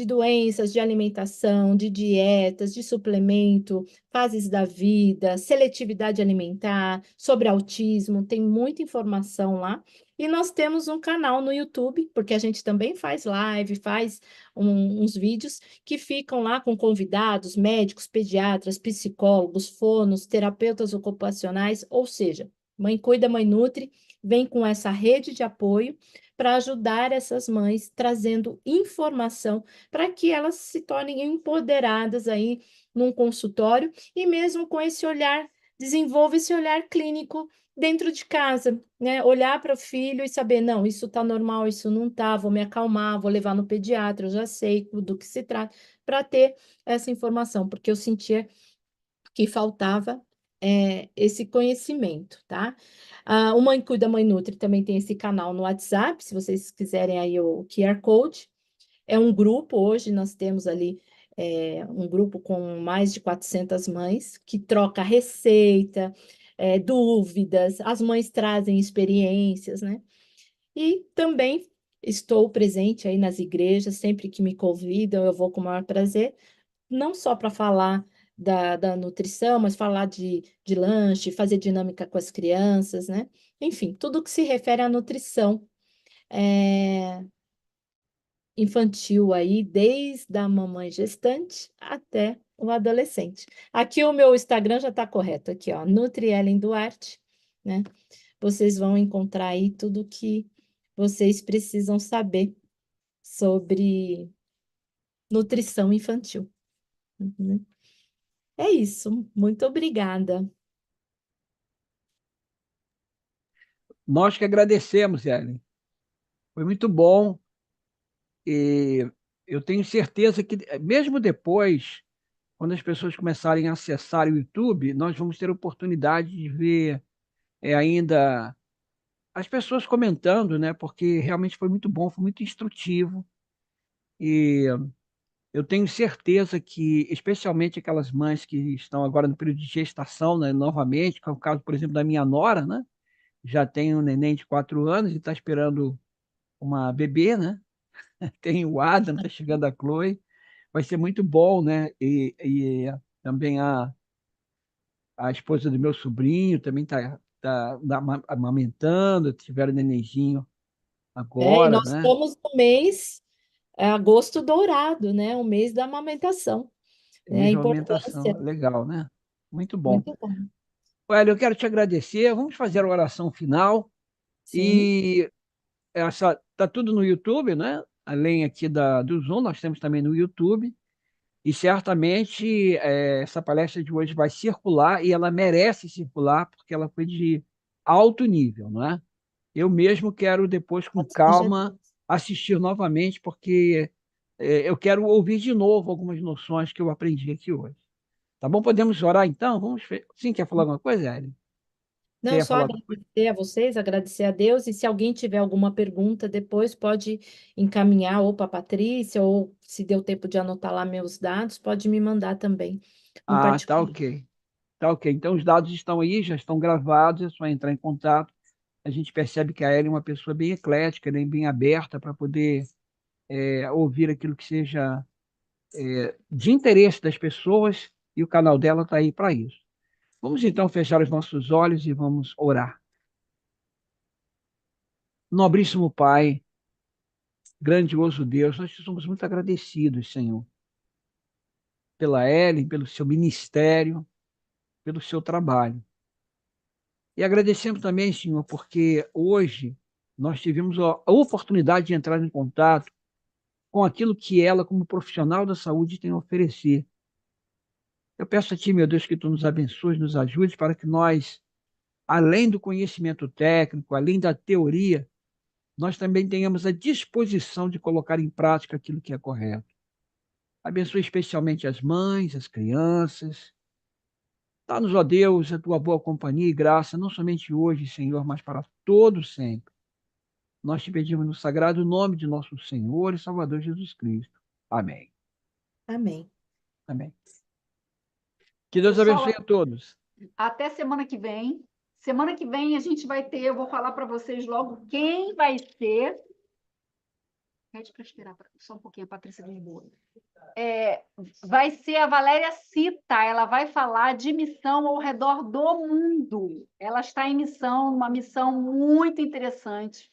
doenças, de alimentação, de dietas, de suplemento, fases da vida, seletividade alimentar, sobre autismo, tem muita informação lá. E nós temos um canal no YouTube, porque a gente também faz live, faz uns vídeos que ficam lá com convidados, médicos, pediatras, psicólogos, fonos, terapeutas ocupacionais, ou seja, Mãe Cuida, Mãe Nutre, vem com essa rede de apoio para ajudar essas mães, trazendo informação para que elas se tornem empoderadas aí num consultório e mesmo com esse olhar, desenvolva esse olhar clínico dentro de casa, né? Olhar para o filho e saber, não, isso está normal, isso não está, vou me acalmar, vou levar no pediatra, eu já sei do que se trata, para ter essa informação, porque eu sentia que faltava esse conhecimento, tá? O Mãe Cuida, Mãe Nutri também tem esse canal no WhatsApp, se vocês quiserem aí o QR Code, é um grupo, hoje nós temos ali um grupo com mais de 400 mães, que troca receita, dúvidas, as mães trazem experiências, né? E também estou presente aí nas igrejas, sempre que me convidam, eu vou com o maior prazer, não só para falar da nutrição, mas falar de lanche, fazer dinâmica com as crianças, né? Enfim, tudo que se refere à nutrição infantil aí, desde a mamãe gestante até o adolescente. Aqui o meu Instagram já está correto, aqui, ó, Nutriellen Duarte, né? Vocês vão encontrar aí tudo que vocês precisam saber sobre nutrição infantil. Uhum. É isso. Muito obrigada. Nós que agradecemos, Ellen. Foi muito bom e eu tenho certeza que, mesmo depois, quando as pessoas começarem a acessar o YouTube, nós vamos ter oportunidade de ver ainda as pessoas comentando, né? Porque realmente foi muito bom, foi muito instrutivo. E eu tenho certeza que, especialmente aquelas mães que estão agora no período de gestação, né, novamente, que é o caso, por exemplo, da minha nora, né? Já tem um neném de 4 anos e está esperando uma bebê, né? Tem o Adam, está chegando a Chloe. Vai ser muito bom, né? E também a esposa do meu sobrinho também está amamentando, tiveram nenenzinho E agora, nós né? estamos no mês agosto dourado, né? O mês da amamentação, né? A Mesma importância, amamentação, legal, né? Muito bom. muito bom. Olha, eu quero te agradecer. Vamos fazer a oração final. Sim, E essa tá tudo no YouTube, né? Além aqui do Zoom, nós temos também no YouTube. E certamente essa palestra de hoje vai circular e ela merece circular porque ela foi de alto nível, não é? Eu mesmo quero depois, com seja calma, Deus. assistir novamente, porque eu quero ouvir de novo algumas noções que eu aprendi aqui hoje. Tá bom? Podemos orar então? Sim, quer falar alguma coisa, Ellen? Você Não, ia só falar alguma coisa? agradecer a vocês, agradecer a Deus, e se alguém tiver alguma pergunta depois, pode encaminhar ou para a Patrícia, ou se deu tempo de anotar lá meus dados, pode me mandar também no Ah, tá particular. ok. Tá ok. Então os dados estão aí, já estão gravados, é só entrar em contato. A gente percebe que a Ellen é uma pessoa bem eclética, né, bem aberta para poder ouvir aquilo que seja de interesse das pessoas, e o canal dela está aí para isso. Vamos então fechar os nossos olhos e vamos orar. Nobríssimo Pai, grandioso Deus, nós te somos muito agradecidos, Senhor, pela Ellen, pelo seu ministério, pelo seu trabalho. E agradecemos também, Senhor, porque hoje nós tivemos a oportunidade de entrar em contato com aquilo que ela, como profissional da saúde, tem a oferecer. Eu peço a Ti, meu Deus, que Tu nos abençoes, nos ajude para que nós, além do conhecimento técnico, além da teoria, nós também tenhamos a disposição de colocar em prática aquilo que é correto. Abençoe especialmente as mães, as crianças. Dá-nos, ó Deus, a Tua boa companhia e graça, não somente hoje, Senhor, mas para todo sempre. Nós te pedimos no sagrado nome de nosso Senhor e Salvador Jesus Cristo. Amém. Amém. Amém. Que Deus abençoe Pessoal, a todos. até semana que vem. Semana que vem a gente vai ter, eu vou falar para vocês logo quem vai ser. Pede para esperar só um pouquinho, a Patrícia de Lisboa. Vai ser a Valéria Cita, ela vai falar de missão ao redor do mundo. Ela está em missão, uma missão muito interessante.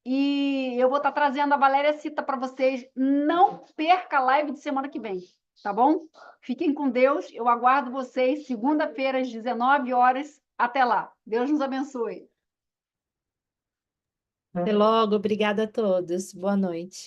E eu vou estar trazendo a Valéria Cita para vocês. Não perca a live de semana que vem, tá bom? Fiquem com Deus. Eu aguardo vocês segunda-feira às 19 horas. Até lá. Deus nos abençoe. Até logo, obrigada a todos. Boa noite.